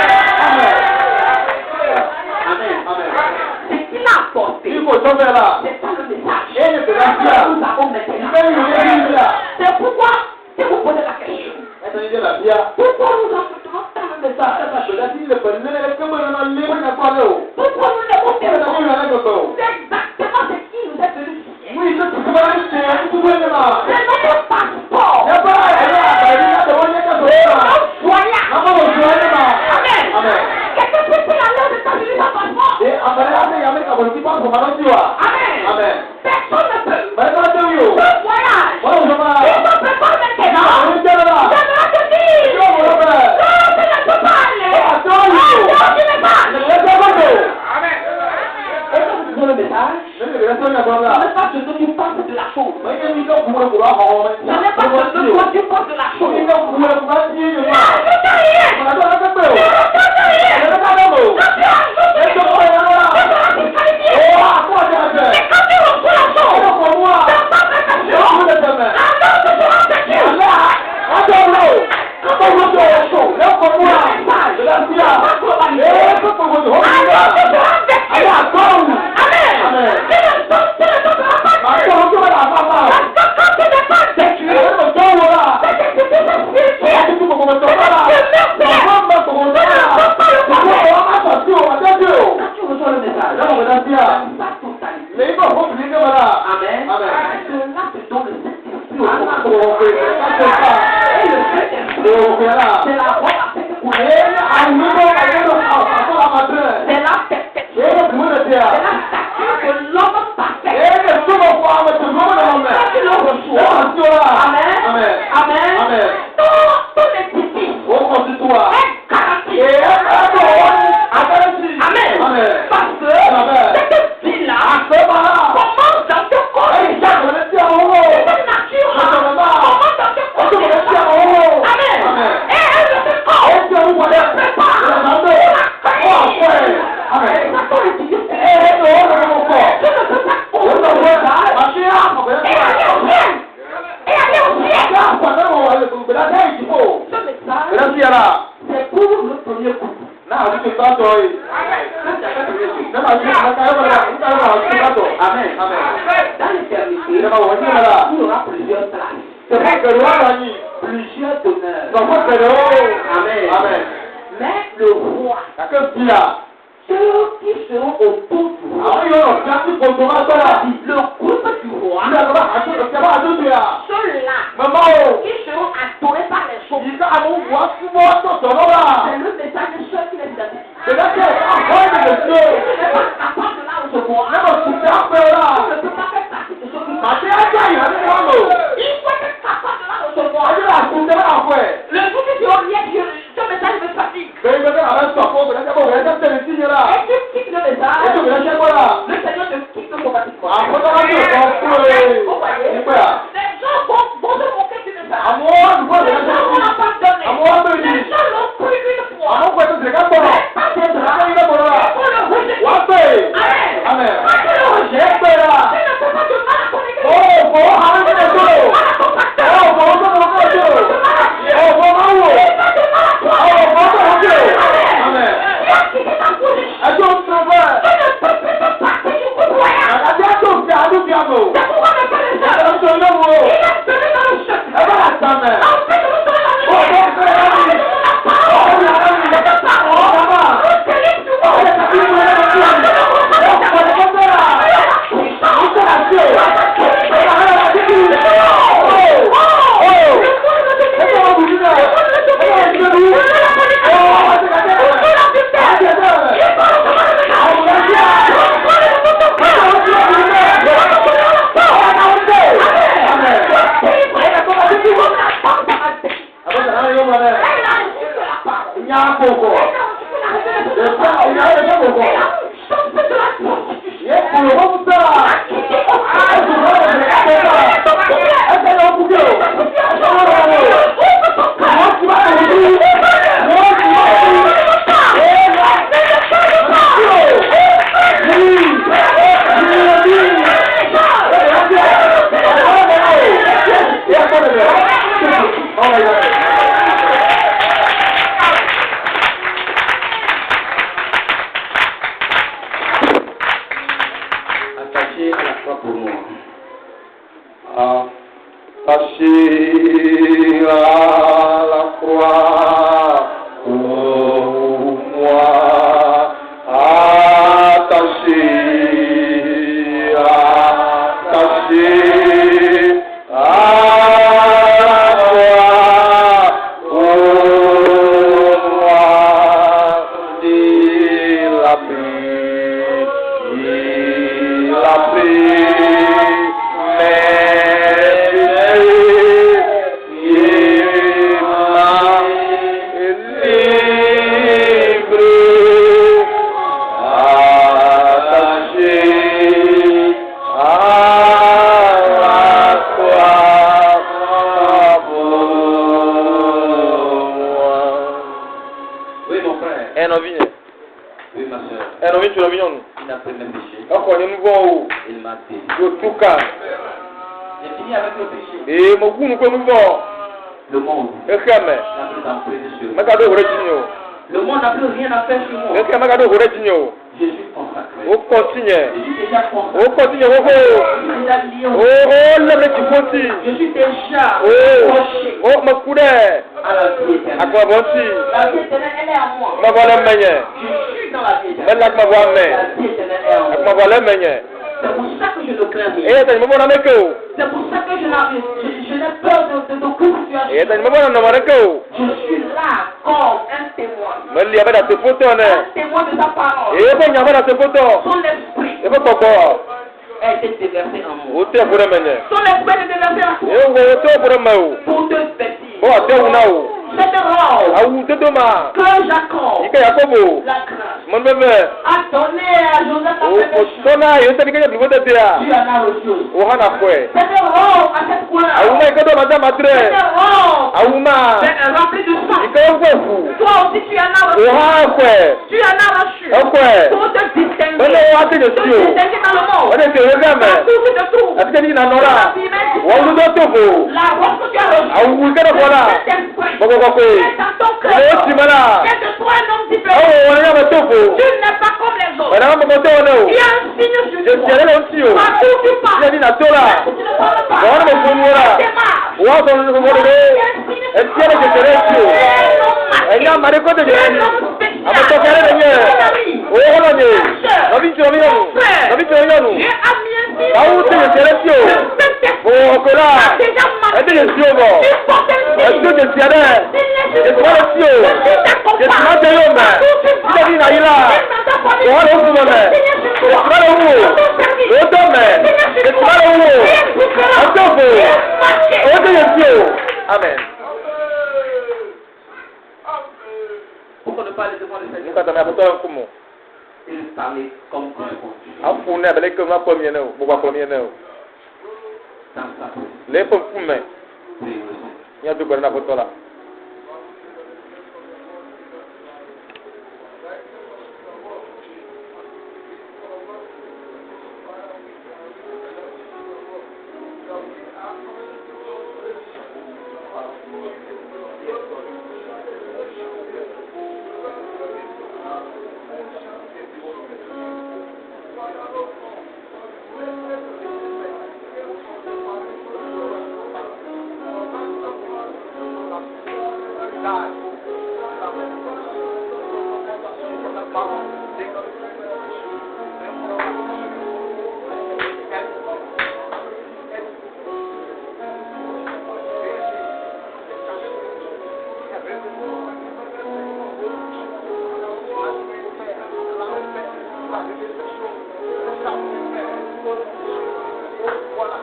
Amen. Amen. Ce qu'il a apporté. Il faut tomber là. C'est ça le message. Et le que nous avons maintenant. C'est pourquoi, si vous posez la question, pourquoi nous entretenons dans le message? Pourquoi nous l'aimons tellement? C'est exactement ce qui nous est venu ici. C'est notre passeport. C'est notre voyage. Amen. Quelqu'un peut-il aller aux États-Unis sans passeport? Amen. Personne ne peut. Ce voyage, il se prépare maintenant. J'aimerais te dire, non, tu ne peux pas aller. Non, tu ne peux pas aller. Est-ce que vous avez le message? Ce n'est pas ce dont tu penses de la chose. Ce n'est pas ce dont tu penses de la chose. Il y a un coco. Il y a un coco. Il y a un coco. Attaché à la croix pour moi. Attaché à la croix pour moi. Attaché Il a pris mes péchés. Il m'a délivré. J'ai fini avec le péché. Le monde n'a plus d'emprise sur moi. Le monde n'a plus rien à faire sur moi. Je suis consacré. Je suis déjà consacré. Je suis déjà accroché à la vie éternelle. La vie éternelle, elle est à moi. Je suis dans la vie éternelle. La vie éternelle est à moi. C'est pour ça que je ne crains rien. C'est pour ça que je n'ai peur d'aucune situation. Je suis là comme un témoin. Un témoin de ta parole. Son esprit a été déversé en moi. Son esprit a été déversé en moi. Pour te bâtir. Cette robe que Jacob, la grâce, a donné à Joseph tu en as reçu. Cette robe à cette couleur. Cette robe est remplie de sang. Toi aussi tu en as reçu. Tu en as reçu. Pour te distinguer. Te distinguer dans le monde. Partout où tu te trouves. La robe que tu as reçue. C'est dans ton cœur. C'est de toi un homme différent. Tu n'es pas comme les autres. Il y a un signe sur toi. Partout où tu parles. Tu ne parles pas. Amen. Pourquoi ne pas aller devant le Seigneur? Il parlait comme Dieu. Dans sa bouche. Prie au Seigneur. Voilà.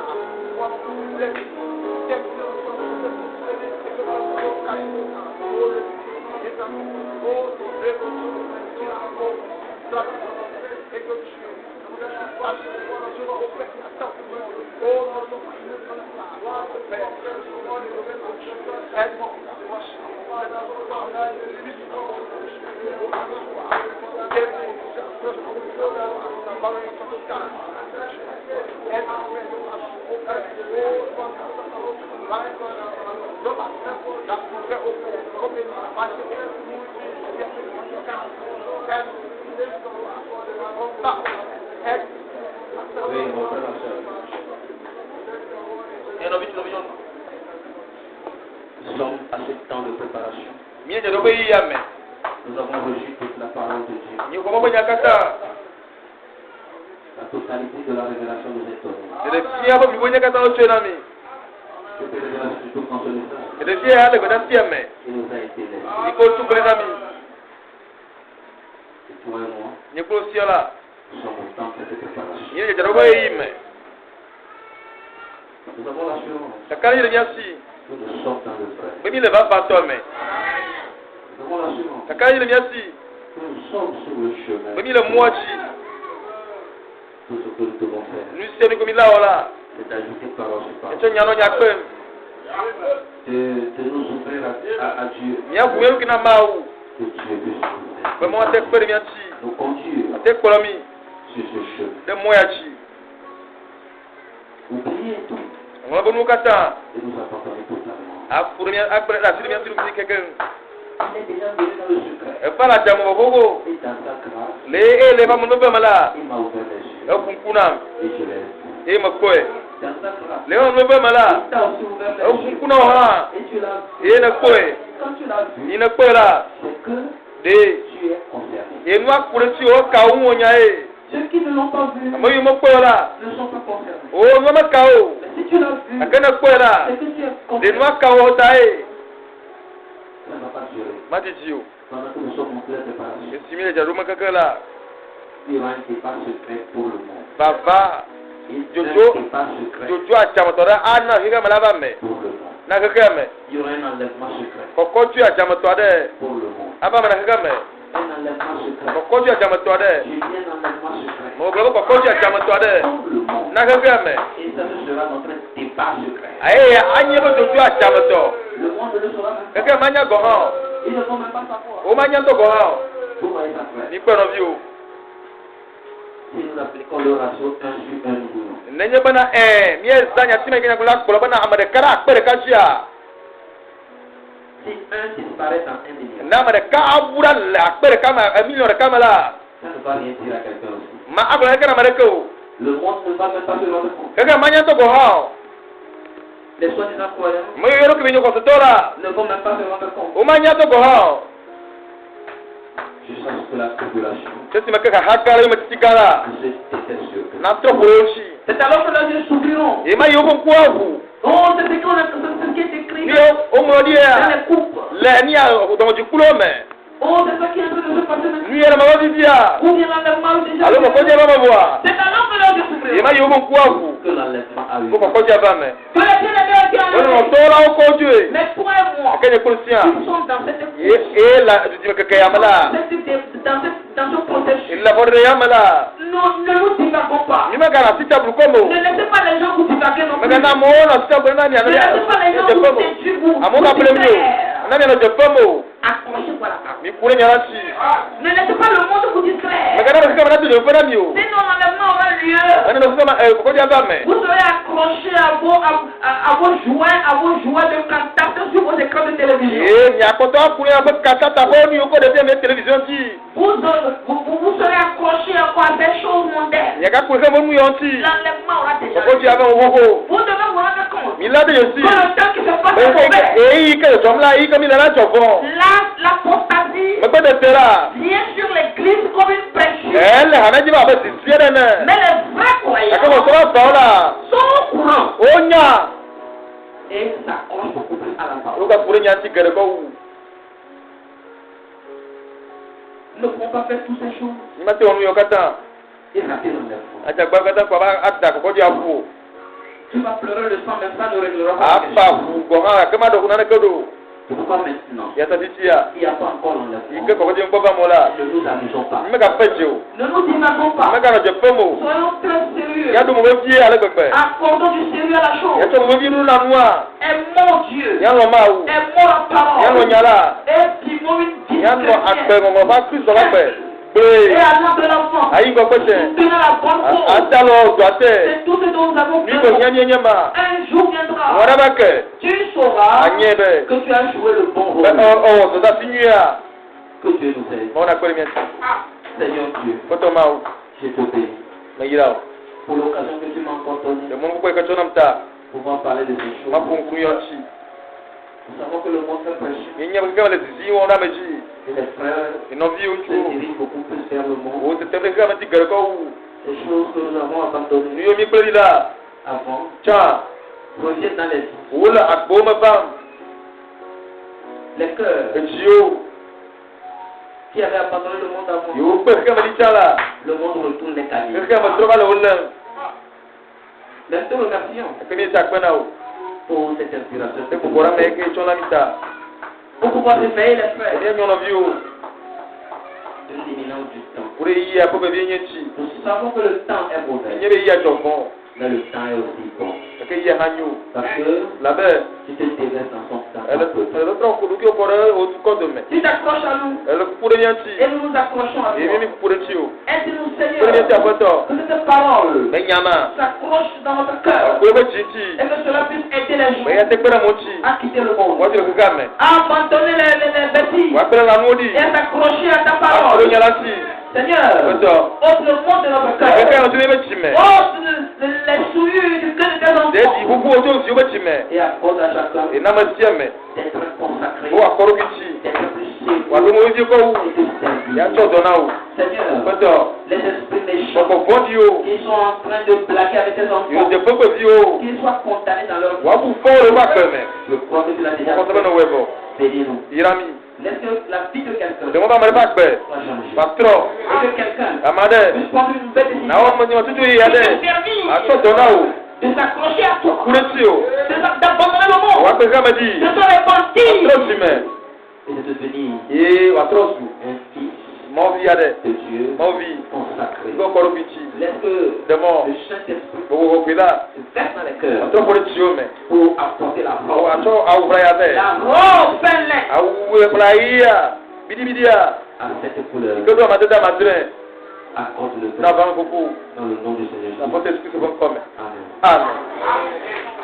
Nous sommes à ce temps de préparation. Nous avons reçu toute la parole de Dieu. La totalité de la révélation nous est donnée. Je peux révéler surtout dans ce message. Il nous a été laissé. Et toi et moi, nous sommes au temps de cette préparation. Nous avons l'assurance. Nous sommes dans le vrai. Nous avons l'assurance. Nous sommes sur le chemin. Tout ce que nous devons faire, c'est d'ajouter parole sur parole. De nous ouvrir à Dieu. Que Dieu puisse nous conduire sur ce chemin. Oubliez tout. Et nous abandonner totalement. Il est déjà venu dans le secret. Et dans sa grâce, il m'a ouvert les yeux. Et je l'ai vu. Dans sa grâce, il t'a aussi ouvert les yeux. Et tu l'as vu. Quand tu l'as vu, c'est que tu es concerné. Ceux qui ne l'ont pas vu ne sont pas concernés. Mais si tu l'as vu, c'est que tu es concerné. Ça ne va pas durer. Pendant que nous sommes en pleine préparation, il y aura un débat secret pour le monde. Il y aura un débat secret pour le monde. Il y aura un enlèvement secret pour le monde. Un enlèvement secret. Je dis un enlèvement secret pour le monde. Et ça sera notre débat secret. Le monde ne saura même pas. Ils ne vont même pas savoir. Vous voyez ça, frère. Si nous appliquons le ratio 1 sur 1 nous. Si 1 disparaît dans 1 million, ça ne va rien dire à quelqu'un aussi. Le monde ne va même pas se rendre compte. Les soi-disant croyants ne vont même pas se rendre compte. Jusqu'à ce que la tribulation se déteste sur eux. C'est alors que leurs yeux s'ouvriront. Oh, c'est ce qui est écrit dans les coupes. Oh, c'est ça qui est en train de se passer maintenant. Ou bien l'enlèvement déjà. C'est alors que leurs yeux s'ouvriront. Que l'enlèvement a eu. Que les bien-aimés ont été enlevés. Mais toi et moi, qui sommes dans cette dans ce processus, ne nous divagons pas. Ne laissez pas les gens vous divaguer non plus. Ne laissez pas les gens vous séduire, vous distraire. Accrochez-vous à la parole. Ne laissez pas le monde vous distraire. Sinon l'enlèvement aura lieu. Vous serez accrochés à vos jouets de cantates sur vos écrans de télévision. Vous serez accrochés à des choses mondaines. L'enlèvement aura déjà lieu. Vous devez vous rendre compte que le temps qui se passe est mauvais. L'apostasie vient sur l'église comme une pression. Mais les vrais croyants sont au courant. Et ça compte beaucoup plus à la parole. Ne pouvons pas faire toutes ces choses et rater l'enlèvement. Tu vas pleurer le sang, mais ça ne réglera pas. Pourquoi maintenant ya tabitia il n'y a pas encore ike l'enlèvement? ko di mboga mola Ne nous amusons pas. meka pejo Ne nous divaguons pas. meka no jefemo Soyons très sérieux. ya do mo vie ale gbegbe Accordons du sérieux à la ya chose. to mo vie nu na noa Aimons Dieu. ya lo mawu Aimons la ya lo parole. nyala Et vivons une vie ya lo agbe chrétienne. ngo ba Kristo ba gbe Et gbe à l'âme de l'enfant. ayi go pete Tenez la bonne cause. atalo do ate C'est tout ce dont nous avons ni ko besoin. nyanye ma Un jour viendra. wara ba ke Tu sauras anyebe que tu as joué le bon be rôle. so da tinya Que Dieu nous aide. mo na kweli mi Seigneur Dieu, foto mawu je te bénis me yirawo pour l'occasion que tu m'as encore donnée de mo ko ka chona mta pour pouvoir parler de ces choses. ma kun kun yo chi Nous savons que le monde est prêché ni nyama ga le zizi wona meji et les frères ino vi se uchu dirigent beaucoup plus vers le monde. o te tebe ga ma ti gar ko Ces choses que nous avons abandonnées ni yo mi kweli la avant cha reviennent dans les vies. wala akbo ma bam Les cœurs ejio qui avaient abandonné le monde avant, yo pe ga ma di chala le monde retourne les cahiers. ga ma troba le wala Mais nous te remercions ke ni ta kwena o pour cette inspiration. te ko bora me ke chona mita Pour pouvoir réveiller les frères ni nyono vi o de l'imminence du temps. pure yi ya ko be bi nyechi Nous savons que le temps est mauvais, nyebe yi ya chofon mais le temps est aussi bon. ke yi hanyu Parce que la be si tu te déverses dans son temps, elle le tro ko du ko bora o tu ko do me Tu t'accroches à nous. elle pure nyechi Et nous nous accrochons à e mi toi. pure chi o Aide-nous, pure Seigneur. nyechi apoto Que cette parole me nyama s'accroche dans notre cœur. ko be chichi Et que cela puisse aider les me ya gens te kwera mochi à quitter le monde. wa ti ko ga me À abandonner les bêtises. wa kwera la nodi Et à s'accrocher à ta ko parole. nyala si Seigneur, oto ôte le monde de notre ke cœur. ka no tu me chime Ôte les souillures du cœur de tes de di enfants. buku o to si o be chime et accorde à chacun e na ma tiame d'être consacré, o akoro kichi d'être plus wa sérieux do mo vi ko wu et de servir. ya cho do na o Seigneur, oto les esprits ko méchants ko bondi o qui sont en train de blaguer avec tes yo enfants, de ko vi o qu'ils soient condamnés dans leur vie. wa bu fo le ba pe me Je crois que tu l'as déjà ko to no fait. webo Bénis-nous. irami Laisse que la vie de quelqu'un de mo ba ma ba pe soit changée. pastro Et que quelqu'un amade puisse prendre une nouvelle décision na o mo ni o tutu yi ade a to do na o De s'accrocher à toi. kure ti o D'abandonner le monde. wa pe ga me di De se repentir. tro chime et de devenir e wa tro su un fils mo vi ade de Dieu mo vi consacré. go koro kichi Laisse que de mo le Saint-Esprit bo ko pila se verse dans les a cœurs tro ko ti o me pour apporter la o a force, to a u ya de La robe fin lait. a u e pra iya bidi bidi ya à cette couleur. ke do ma de da ma dre Accorde-le na ba ko dans le nom du Seigneur na Jésus. pote esprit se bon comme Amen. amen